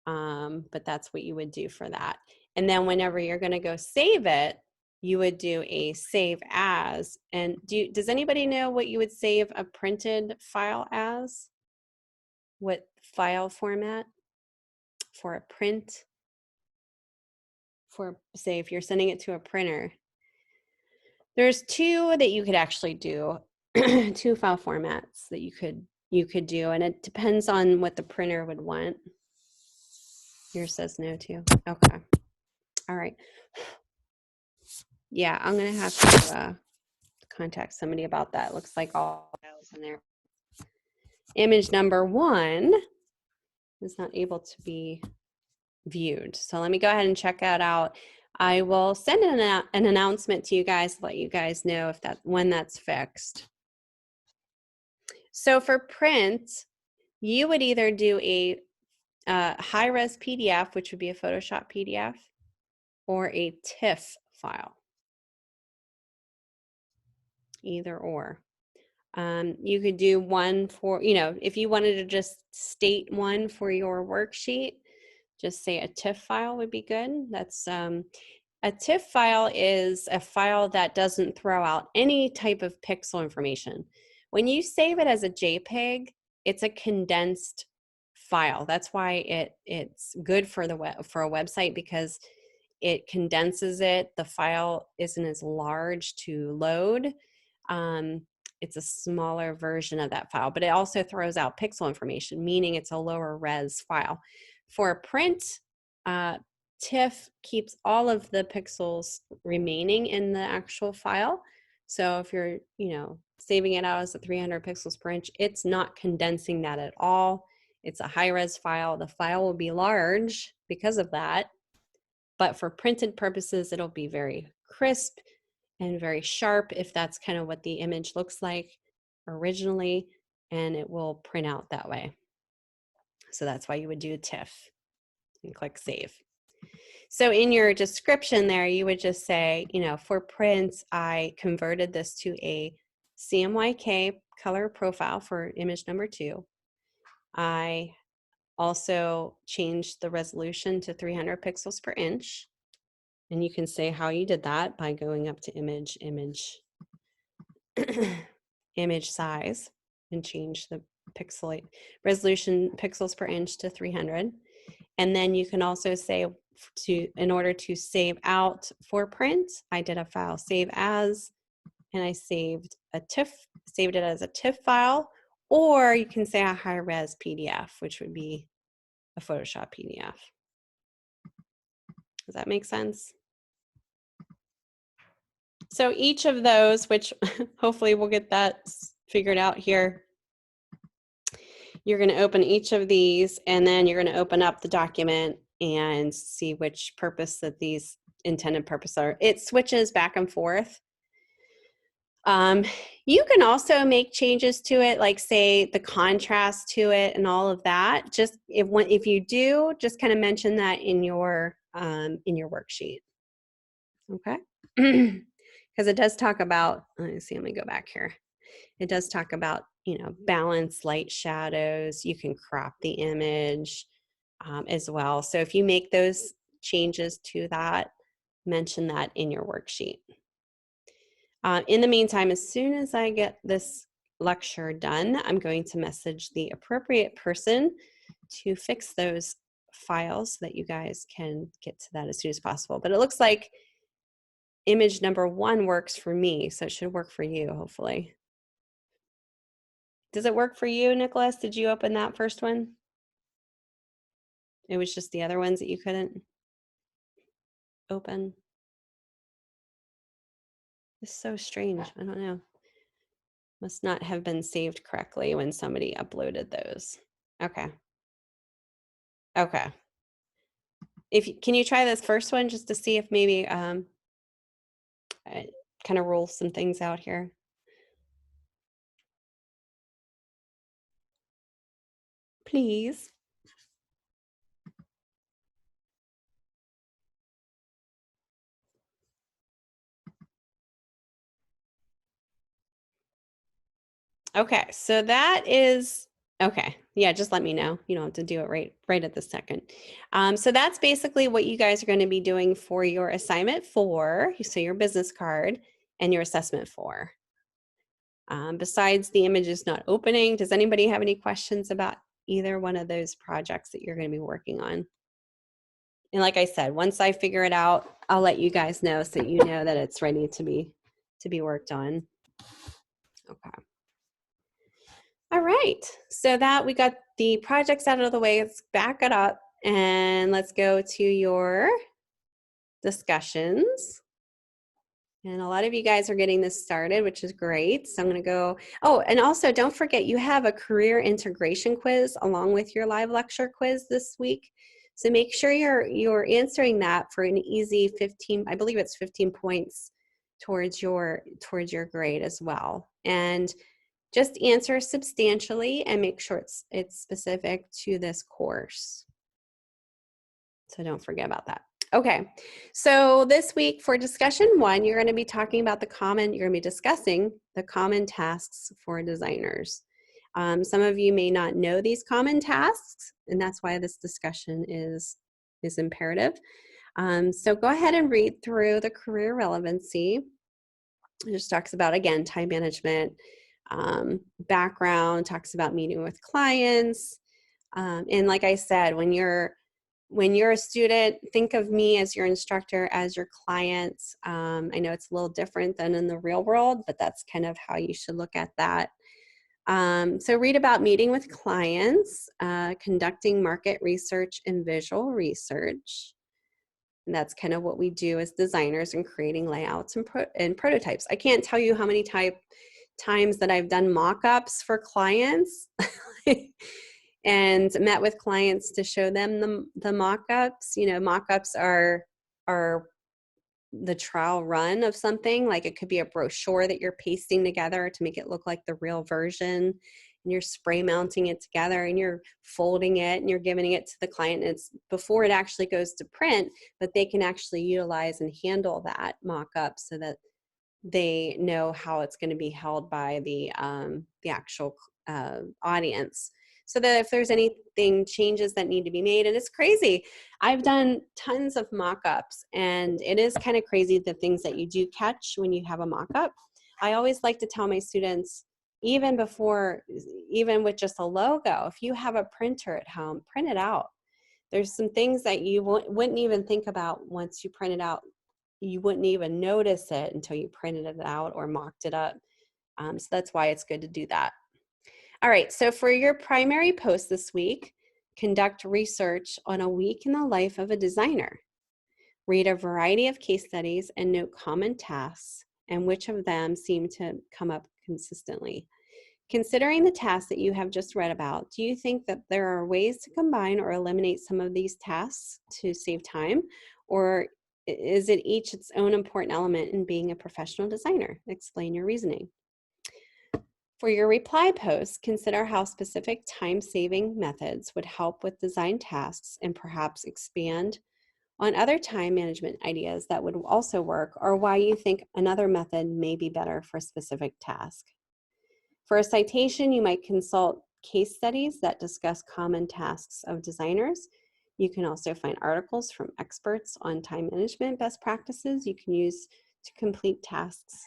Speaker 1: but that's what you would do for that. And then whenever you're going to go save it, you would do a save as. And does anybody know what you would save a printed file as? What file format for a print? For, say, if you're sending it to a printer, there's 2 that you could actually do. 2 file formats that you could do, and it depends on what the printer would want. Yours says no too. Okay. All right. Yeah, I'm gonna have to contact somebody about that. Looks like all files in there. Image number 1 is not able to be viewed. So let me go ahead and check that out. I will send an announcement to you guys to let you guys know when that's fixed. So for print, you would either do a high-res PDF, which would be a Photoshop PDF, or a TIFF file. Either or. You could do one for, if you wanted to just state one for your worksheet, just say a TIFF file would be good. That's a TIFF file is a file that doesn't throw out any type of pixel information. When you save it as a JPEG, it's a condensed file. That's why it's good for a website, because it condenses it. The file isn't as large to load. It's a smaller version of that file, but it also throws out pixel information, meaning it's a lower res file. For a print, TIFF keeps all of the pixels remaining in the actual file. So if you're, saving it out as a 300 pixels per inch, it's not condensing that at all. It's a high-res file. The file will be large because of that, but for printed purposes, it'll be very crisp and very sharp if that's kind of what the image looks like originally, and it will print out that way. So that's why you would do a TIFF and click save. So in your description there, you would just say, for print, I converted this to a CMYK color profile for image number 2. I also changed the resolution to 300 pixels per inch. And you can say how you did that by going up to image, image size, and change the resolution pixels per inch to 300. And then you can also say in order to save out for print, I did a file save as, and I saved it as a TIFF file, or you can say a high-res PDF, which would be a Photoshop PDF. Does that make sense? So each of those, which hopefully we'll get that figured out here, you're going to open each of these, and then you're going to open up the document and see which purpose that these intended purpose are. It switches back and forth. You can also make changes to it, like say the contrast to it and all of that. Just if you do, just kind of mention that in your worksheet. Okay. Because it does talk about, let me see, let me go back here. It does talk about, balance, light, shadows. You can crop the image as well. So if you make those changes to that, mention that in your worksheet. In the meantime, as soon as I get this lecture done, I'm going to message the appropriate person to fix those files so that you guys can get to that as soon as possible. But it looks like image number 1 works for me, so it should work for you, hopefully. Does it work for you, Nicholas? Did you open that first one? It was just the other ones that you couldn't open. It's so strange. I don't know. Must not have been saved correctly when somebody uploaded those. Okay. Okay. Can you try this first one just to see if maybe I kind of roll some things out here? Please. Okay, so that is, okay. Yeah, just let me know. You don't have to do it right at this second. So that's basically what you guys are going to be doing for your assignment 4, so your business card, and your assessment 4. Besides the images not opening, does anybody have any questions about either one of those projects that you're going to be working on? And like I said, once I figure it out, I'll let you guys know so you know that it's ready to be worked on. Okay. All right, so that we got the projects out of the way. Let's back it up and let's go to your discussions. And a lot of you guys are getting this started, which is great. So I'm going to go, oh, and also don't forget you have a career integration quiz along with your live lecture quiz this week. So make sure you're answering that for an easy 15, I believe it's 15 points towards your grade as well. And just answer substantially and make sure it's specific to this course. So don't forget about that. Okay, so this week for discussion 1, you're going to be talking about you're going to be discussing the common tasks for designers. Some of you may not know these common tasks, and that's why this discussion is imperative. So go ahead and read through the career relevancy. It just talks about, again, time management, background, talks about meeting with clients. And like I said, when you're a student, think of me as your instructor, as your client. I know it's a little different than in the real world, but that's kind of how you should look at that. So read about meeting with clients, conducting market research and visual research. And that's kind of what we do as designers in creating layouts and prototypes. I can't tell you how many times that I've done mock-ups for clients and met with clients to show them the mock-ups. You know, mock-ups are the trial run of something. Like it could be a brochure that you're pasting together to make it look like the real version, and you're spray mounting it together and you're folding it and you're giving it to the client. And it's before it actually goes to print, but they can actually utilize and handle that mock-up so that they know how it's going to be held by the actual audience, so that if there's anything changes that need to be made. And it's crazy. I've done tons of mock-ups, and it is kind of crazy the things that you do catch when you have a mock-up. I always like to tell my students, even with just a logo, if you have a printer at home, print it out. There's some things that you wouldn't even think about once you print it out. You wouldn't even notice it until you printed it out or mocked it up. So that's why it's good to do that. All right, so for your primary post this week, conduct research on a week in the life of a designer. Read a variety of case studies and note common tasks and which of them seem to come up consistently. Considering the tasks that you have just read about, do you think that there are ways to combine or eliminate some of these tasks to save time? Or is it each its own important element in being a professional designer? Explain your reasoning. For your reply post, consider how specific time-saving methods would help with design tasks and perhaps expand on other time management ideas that would also work, or why you think another method may be better for a specific task. For a citation, you might consult case studies that discuss common tasks of designers. You can also find articles from experts on time management best practices you can use to complete tasks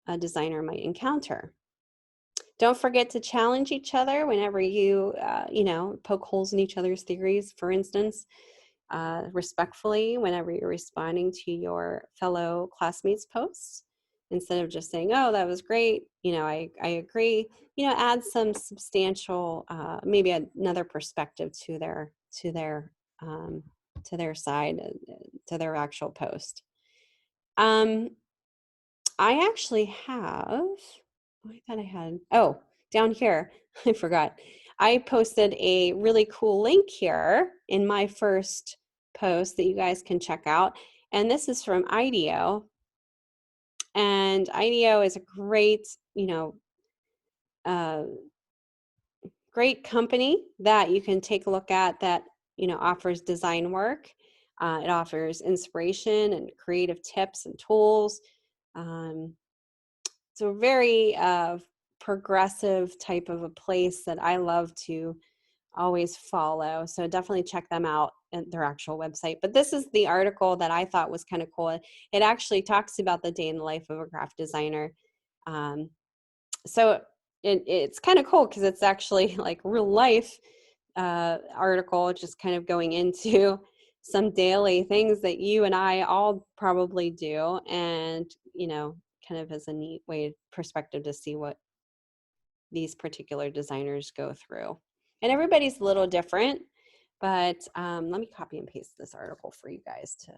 Speaker 1: a designer might encounter. Don't forget to challenge each other whenever you, poke holes in each other's theories, for instance, respectfully whenever you're responding to your fellow classmates' posts. Instead of just saying, oh, that was great, I agree, add some substantial, maybe another perspective to their side, to their actual post. I actually have, I thought I had, down here, I forgot. I posted a really cool link here in my first post that you guys can check out. And this is from IDEO. And IDEO is a great, great company that you can take a look at that, offers design work. It offers inspiration and creative tips and tools. It's a very progressive type of a place that I love to always follow. So definitely check them out at their actual website. But this is the article that I thought was kind of cool. It actually talks about the day in the life of a graphic designer. So it's kind of cool because it's actually like real life article, just kind of going into some daily things that you and I all probably do. And, kind of as a neat perspective to see what these particular designers go through. And everybody's a little different, but let me copy and paste this article for you guys to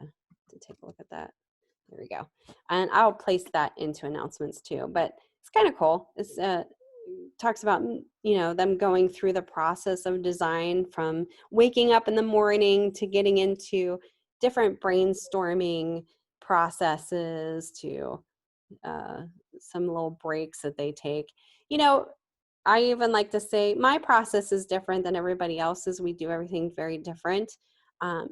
Speaker 1: take a look at that. There we go. And I'll place that into announcements too, but it's kind of cool. It's talks about, them going through the process of design, from waking up in the morning to getting into different brainstorming processes to some little breaks that they take. I even like to say my process is different than everybody else's. We do everything very different.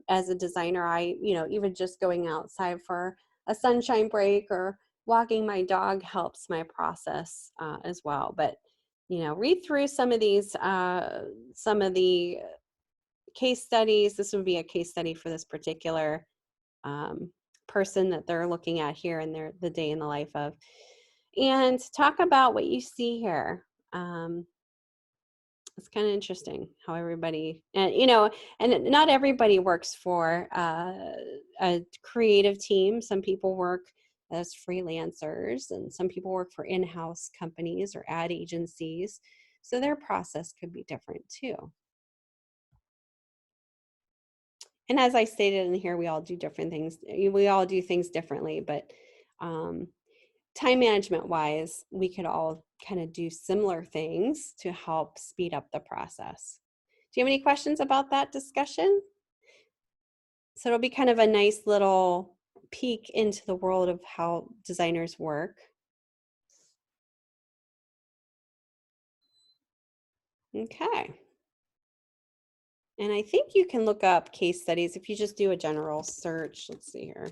Speaker 1: As a designer, even just going outside for a sunshine break or walking my dog helps my process as well. But, read through some of the case studies. This would be a case study for this particular person that they're looking at here in the day in the life of. And talk about what you see here. It's kind of interesting how everybody, and not everybody works for a creative team. Some people work as freelancers, and some people work for in-house companies or ad agencies. So their process could be different too. And as I stated in here, we all do different things. We all do things differently, but time management wise, we could all kind of do similar things to help speed up the process. Do you have any questions about that discussion? So it'll be kind of a nice little peek into the world of how designers work. Okay. And I think you can look up case studies if you just do a general search. Let's see here.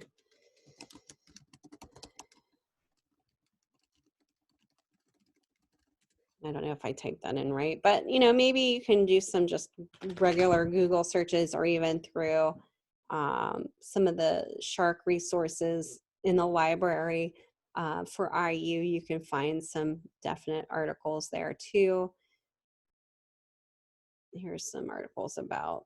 Speaker 1: I don't know if I typed that in right, but maybe you can do some just regular Google searches, or even through some of the SHARC resources in the library for IU. You can find some definite articles there too. Here's some articles about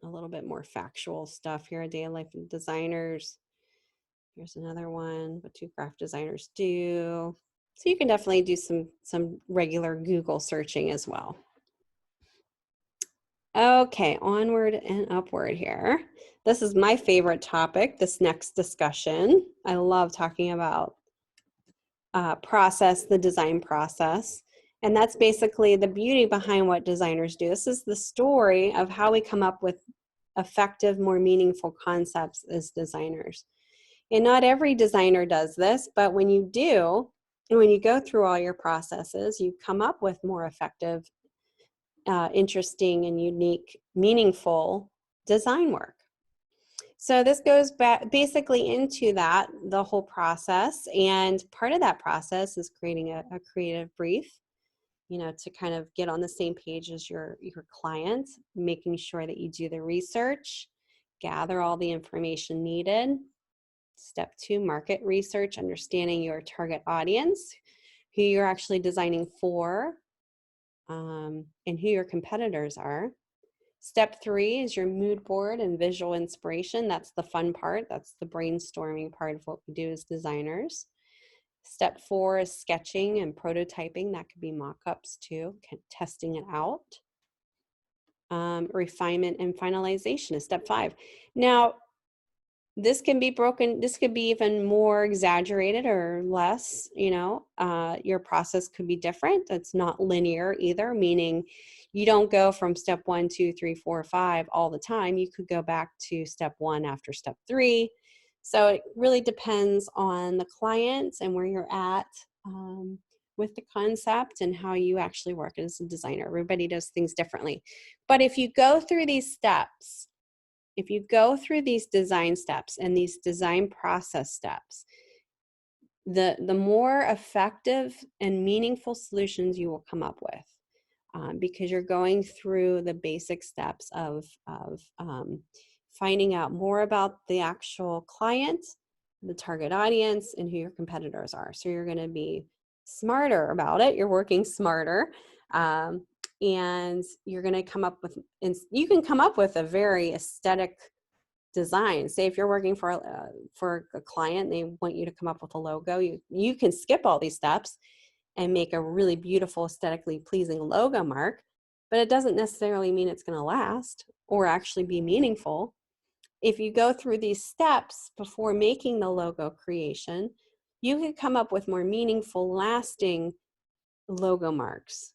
Speaker 1: a little bit more factual stuff here. A Day in Life of Designers. Here's another one. What do graphic designers do? So you can definitely do some regular Google searching as well. Okay, onward and upward here. This is my favorite topic, this next discussion. I love talking about the design process. And that's basically the beauty behind what designers do. This is the story of how we come up with effective, more meaningful concepts as designers. And not every designer does this, but when you do, and when you go through all your processes, you come up with more effective, interesting and unique, meaningful design work. So this goes back basically into the whole process. And part of that process is creating a creative brief, to kind of get on the same page as your client, making sure that you do the research, gather all the information needed. Step 2, market research, understanding your target audience, who you're actually designing for, and who your competitors are. Step 3 is your mood board and visual inspiration. That's the fun part. That's the brainstorming part of what we do as designers. Step 4 is sketching and prototyping. That could be mock-ups too, testing it out. Refinement and finalization is step 5. Now, this can be broken. This could be even more exaggerated or less, your process could be different. It's not linear either, meaning you don't go from step 1, 2, 3, 4, 5 all the time. You could go back to step 1 after step 3. So it really depends on the client and where you're at with the concept and how you actually work as a designer. Everybody does things differently. But if you go through these steps, if you go through these design steps and these design process steps, the more effective and meaningful solutions you will come up with, because you're going through the basic steps of finding out more about the actual client, the target audience, and who your competitors are. So you're going to be smarter about it. You're working smarter. And you're going to come up with, you can come up with a very aesthetic design. Say if you're working for a client, they want you to come up with a logo, you can skip all these steps and make a really beautiful, aesthetically pleasing logo mark, but it doesn't necessarily mean it's going to last or actually be meaningful. If you go through these steps before making the logo creation, you can come up with more meaningful, lasting logo marks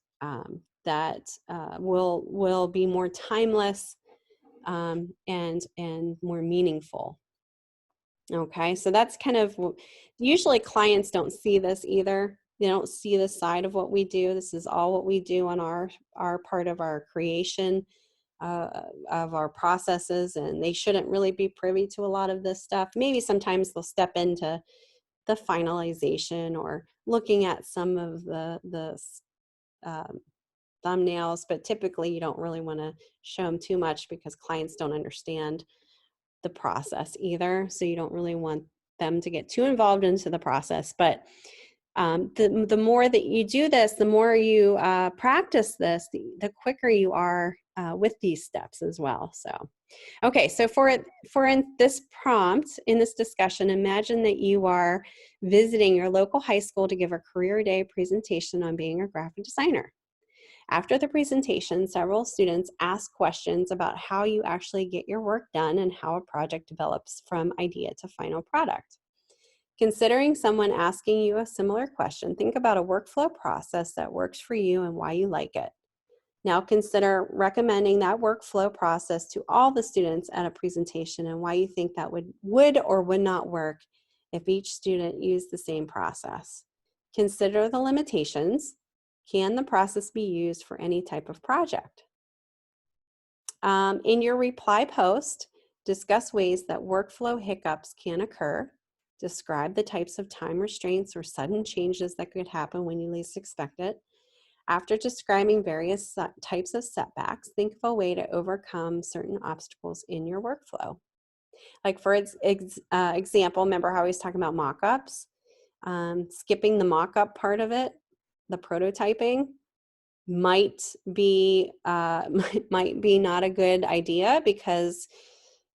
Speaker 1: that will be more timeless and more meaningful. Okay, so that's kind of, usually clients don't see this either. They don't see the side of what we do. This is all what we do on our part of our creation of our processes, and they shouldn't really be privy to a lot of this stuff. Maybe sometimes they'll step into the finalization or looking at some of the thumbnails, but typically you don't really want to show them too much because clients don't understand the process either. So you don't really want them to get too involved into the process. But the more that you do this, the more you practice this, the quicker you are with these steps as well. So, okay, so for in this prompt, in this discussion, imagine that you are visiting your local high school to give a career day presentation on being a graphic designer. After the presentation, several students asked questions about how you actually get your work done and how a project develops from idea to final product. Considering someone asking you a similar question, think about a workflow process that works for you and why you like it. Now consider recommending that workflow process to all the students at a presentation and why you think that would or would not work if each student used the same process. Consider the limitations. Can the process be used for any type of project? In your reply post, discuss ways that workflow hiccups can occur. Describe the types of time restraints or sudden changes that could happen when you least expect it. After describing various types of setbacks, think of a way to overcome certain obstacles in your workflow. Like for example, remember how I was talking about mock-ups? Skipping the mock-up part of it, the prototyping, might be might be not a good idea, because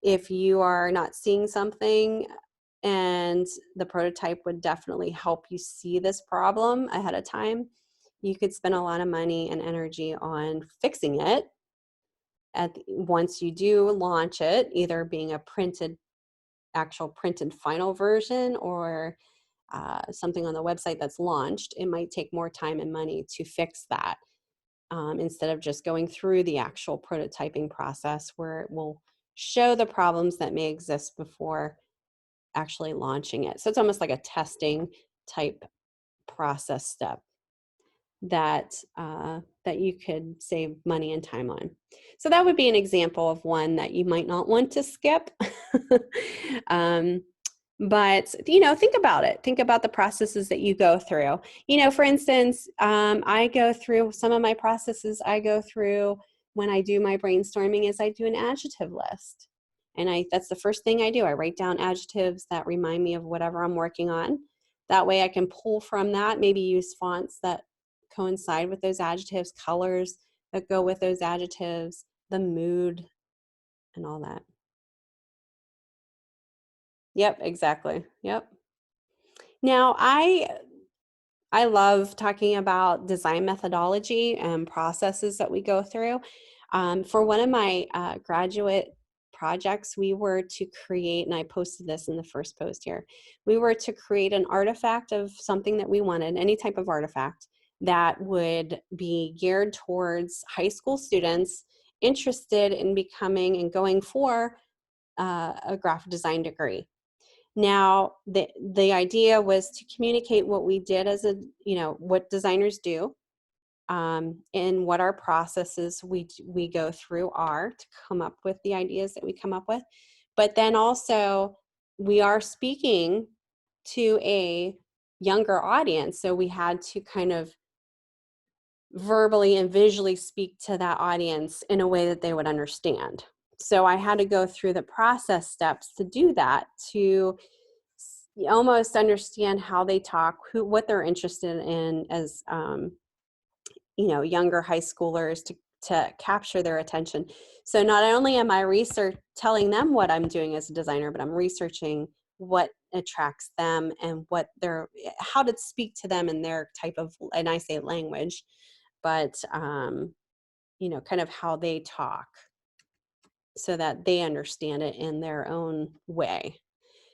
Speaker 1: if you are not seeing something, and the prototype would definitely help you see this problem ahead of time, you could spend a lot of money and energy on fixing it once you do launch it, either being a actual printed final version or something on the website that's launched. It might take more time and money to fix that instead of just going through the actual prototyping process, where it will show the problems that may exist before actually launching it. So it's almost like a testing type process step that that you could save money and time on. So that would be an example of one that you might not want to skip. But think about it. Think about the processes that you go through. For instance, I go through some of my processes. I go through when I do my brainstorming is I do an adjective list, and that's the first thing I do. I write down adjectives that remind me of whatever I'm working on. That way I can pull from that, maybe use fonts that coincide with those adjectives, colors that go with those adjectives, the mood, and all that. Yep, exactly. Yep. Now, I love talking about design methodology and processes that we go through. For one of my graduate projects, we were to create, and I posted this in the first post here, we were to create an artifact of something that we wanted, any type of artifact that would be geared towards high school students interested in becoming and going for a graphic design degree. Now, the idea was to communicate what we did as what designers do, and what our processes we go through are to come up with the ideas that we come up with. But then also, we are speaking to a younger audience, so we had to kind of verbally and visually speak to that audience in a way that they would understand. So I had to go through the process steps to do that, to almost understand how they talk, what they're interested in as younger high schoolers, to capture their attention. So not only am I telling them what I'm doing as a designer, but I'm researching what attracts them and how to speak to them in their type of, and I say language, but kind of how they talk, so that they understand it in their own way.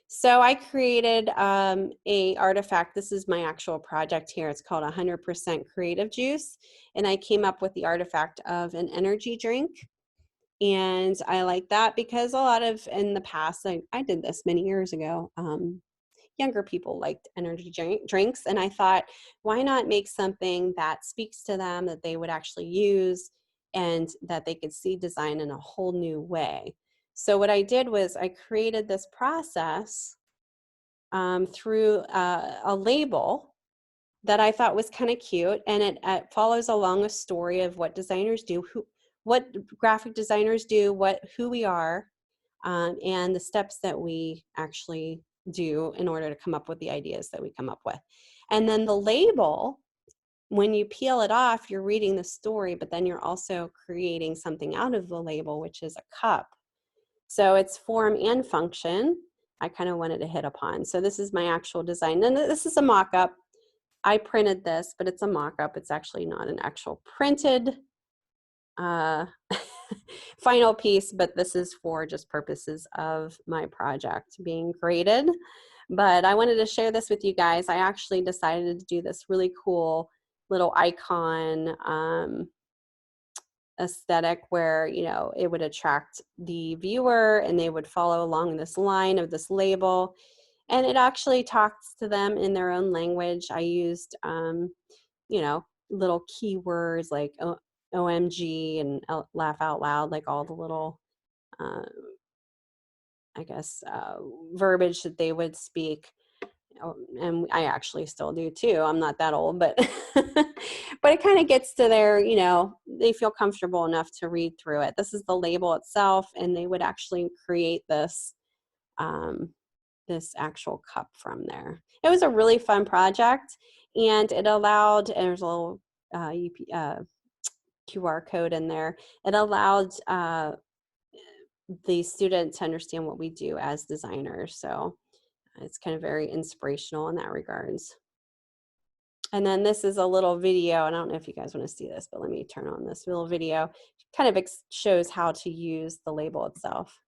Speaker 1: So I created a artifact. This is my actual project here. It's called 100% Creative Juice. And I came up with the artifact of an energy drink. And I like that because in the past, I did this many years ago, younger people liked energy drinks. And I thought, why not make something that speaks to them, that they would actually use, and that they could see design in a whole new way. So what I did was I created this process through a label that I thought was kind of cute, and it follows along a story of what designers do, what graphic designers do, who we are, and the steps that we actually do in order to come up with the ideas that we come up with. And then the label, when you peel it off, you're reading the story, but then you're also creating something out of the label, which is a cup. So it's form and function I kind of wanted to hit upon. So this is my actual design. And this is a mock-up. I printed this, but it's a mock-up. It's actually not an actual printed final piece, but this is for just purposes of my project being graded. But I wanted to share this with you guys. I actually decided to do this really cool little icon aesthetic where, you know, it would attract the viewer and they would follow along this line of this label. And it actually talks to them in their own language. I used, you know, little keywords like OMG and laugh out loud, like all the little, uh, I guess, verbiage that they would speak. And I actually still do too. I'm not that old, but but it kind of gets to their, you know, they feel comfortable enough to read through it. This is the label itself, and they would actually create this this actual cup from there. It was a really fun project, and it allowed, and there's a little QR code in there. It allowed the student to understand what we do as designers. So it's kind of very inspirational in that regards. And then this is a little video, and I don't know if you guys want to see this, but let me turn on this little video. It kind of shows how to use the label itself.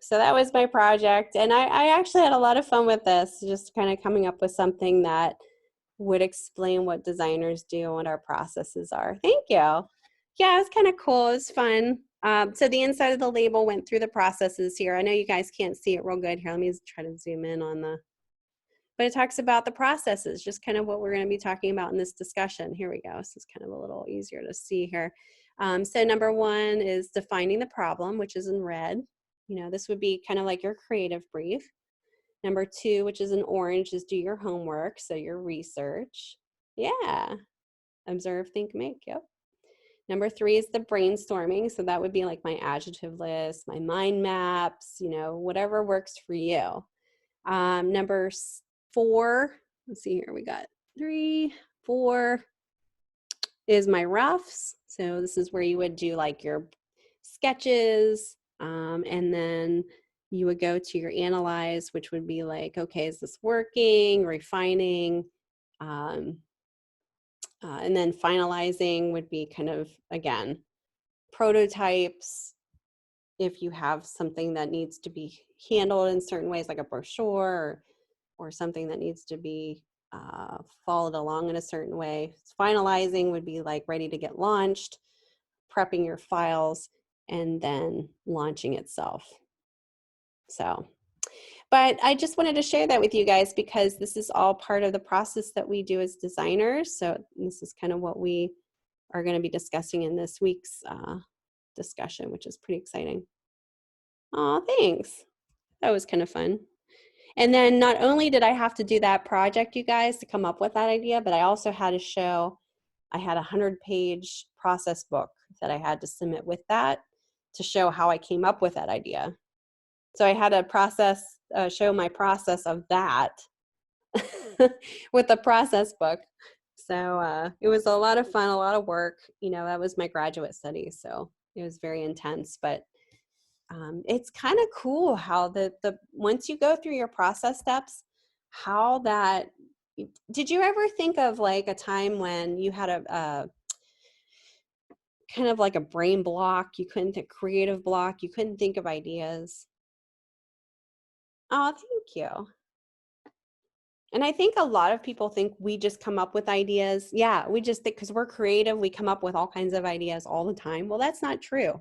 Speaker 1: So that was my project, and I actually had a lot of fun with this, just kind of coming up with something that would explain what designers do and what our processes are. Thank you. Yeah, it was kind of cool. It was fun. So the inside of the label went through the processes here. I know you guys can't see it real good here. Let me try to zoom in on the, but it talks about the processes, just kind of what we're going to be talking about in this discussion. Here we go. This is kind of a little easier to see here. So number one is defining the problem, which is in red. You know, this would be kind of like your creative brief. Number two, which is in orange, is do your homework, so your research. Yeah, observe, think, make, yep. Number three is the brainstorming, so that would be like my adjective list, my mind maps, you know, whatever works for you. Number four, let's see here, we got 3, 4 is my roughs. So this is where you would do like your sketches, and then you would go to your analyze, which would be like, okay, is this working, refining, and then finalizing would be kind of, again, prototypes. If you have something that needs to be handled in certain ways, like a brochure or something that needs to be followed along in a certain way. Finalizing would be like ready to get launched, prepping your files, and then launching itself. So, but I just wanted to share that with you guys because this is all part of the process that we do as designers. So this is kind of what we are going to be discussing in this week's discussion, which is pretty exciting. Oh, thanks. That was kind of fun. And then not only did I have to do that project, you guys, to come up with that idea, but I also had to show, I had a 100-page process book that I had to submit with that to show how I came up with that idea. So I had to show my process of that with the process book. So it was a lot of fun, a lot of work. You know, that was my graduate study, so it was very intense. But it's kind of cool how the once you go through your process steps, how that. Did you ever think of like a time when you had a kind of like a brain block? You couldn't think, creative block. You couldn't think of ideas. Oh, thank you. And I think a lot of people think we just come up with ideas. Yeah, we just think because we're creative, we come up with all kinds of ideas all the time. Well, that's not true.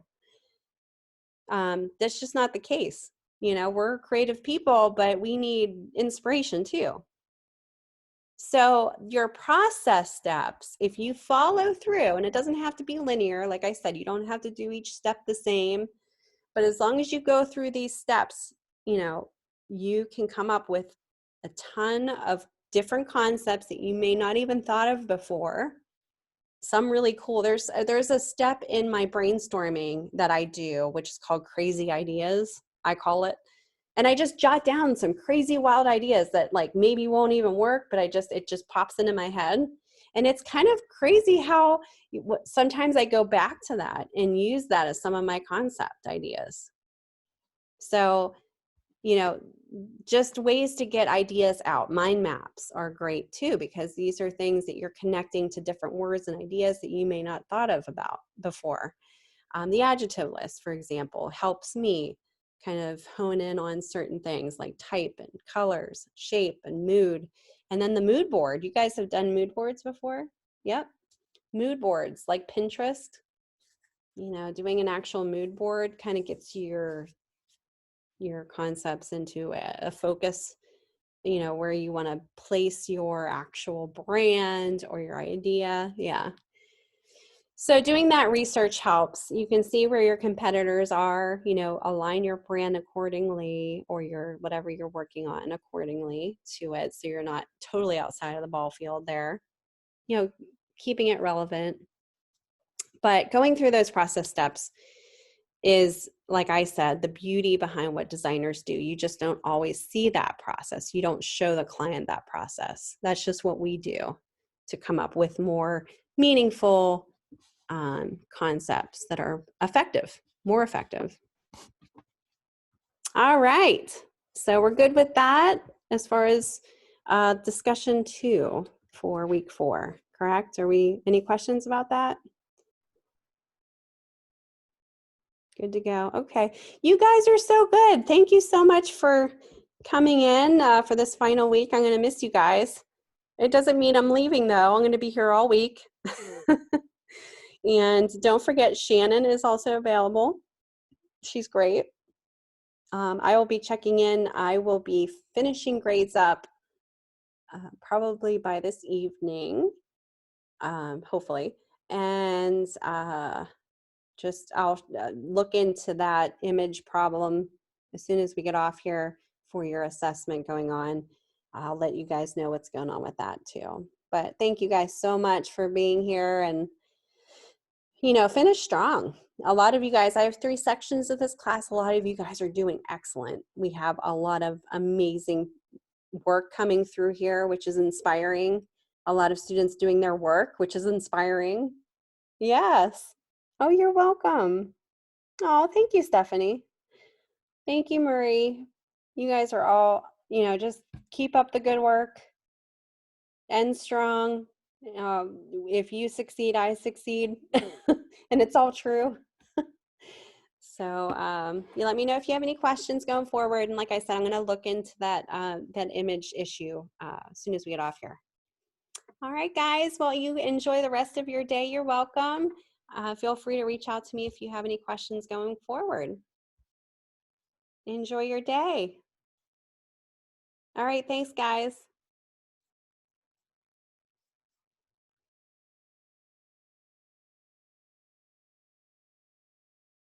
Speaker 1: That's just not the case. You know, we're creative people, but we need inspiration too. So, your process steps, if you follow through, and it doesn't have to be linear, like I said, you don't have to do each step the same, but as long as you go through these steps, you know, you can come up with a ton of different concepts that you may not even thought of before. Some really cool. There's a step in my brainstorming that I do, which is called crazy ideas, I call it. And I just jot down some crazy wild ideas that like maybe won't even work, but it just pops into my head. And it's kind of crazy how sometimes I go back to that and use that as some of my concept ideas. So, you know, just ways to get ideas out. Mind maps are great too, because these are things that you're connecting to different words and ideas that you may not thought of about before. The adjective list, for example, helps me kind of hone in on certain things like type and colors, shape and mood. And then the mood board. You guys have done mood boards before? Yep. Mood boards like Pinterest. You know, doing an actual mood board kind of gets your concepts into a focus, you know, where you want to place your actual brand or your idea. Yeah. So doing that research helps. You can see where your competitors are, you know, align your brand accordingly, or your whatever you're working on accordingly to it, so you're not totally outside of the ball field there. You know, keeping it relevant. But going through those process steps is, like I said, the beauty behind what designers do. You just don't always see that process. You don't show the client that process. That's just what we do to come up with more meaningful concepts that are effective, more effective. All right. So we're good with that as far as discussion 2 for week 4, correct? Any questions about that? Good to go. Okay. You guys are so good. Thank you so much for coming in for this final week. I'm going to miss you guys. It doesn't mean I'm leaving though. I'm going to be here all week. And don't forget, Shannon is also available. She's great. I will be checking in. I will be finishing grades up probably by this evening, hopefully. And I'll look into that image problem as soon as we get off here for your assessment going on. I'll let you guys know what's going on with that too. But thank you guys so much for being here, and you know, finish strong. A lot of you guys, I have 3 sections of this class. A lot of you guys are doing excellent. We have a lot of amazing work coming through here, which is inspiring. A lot of students doing their work, which is inspiring. Yes. Oh, you're welcome. Oh, thank you, Stephanie. Thank you, Marie. You guys are all, you know, just keep up the good work. End strong. If you succeed, I succeed. And it's all true. So you let me know if you have any questions going forward. And like I said, I'm going to look into that image issue as soon as we get off here. All right, guys. Well, you enjoy the rest of your day. You're welcome. Feel free to reach out to me if you have any questions going forward. Enjoy your day. All right. Thanks, guys.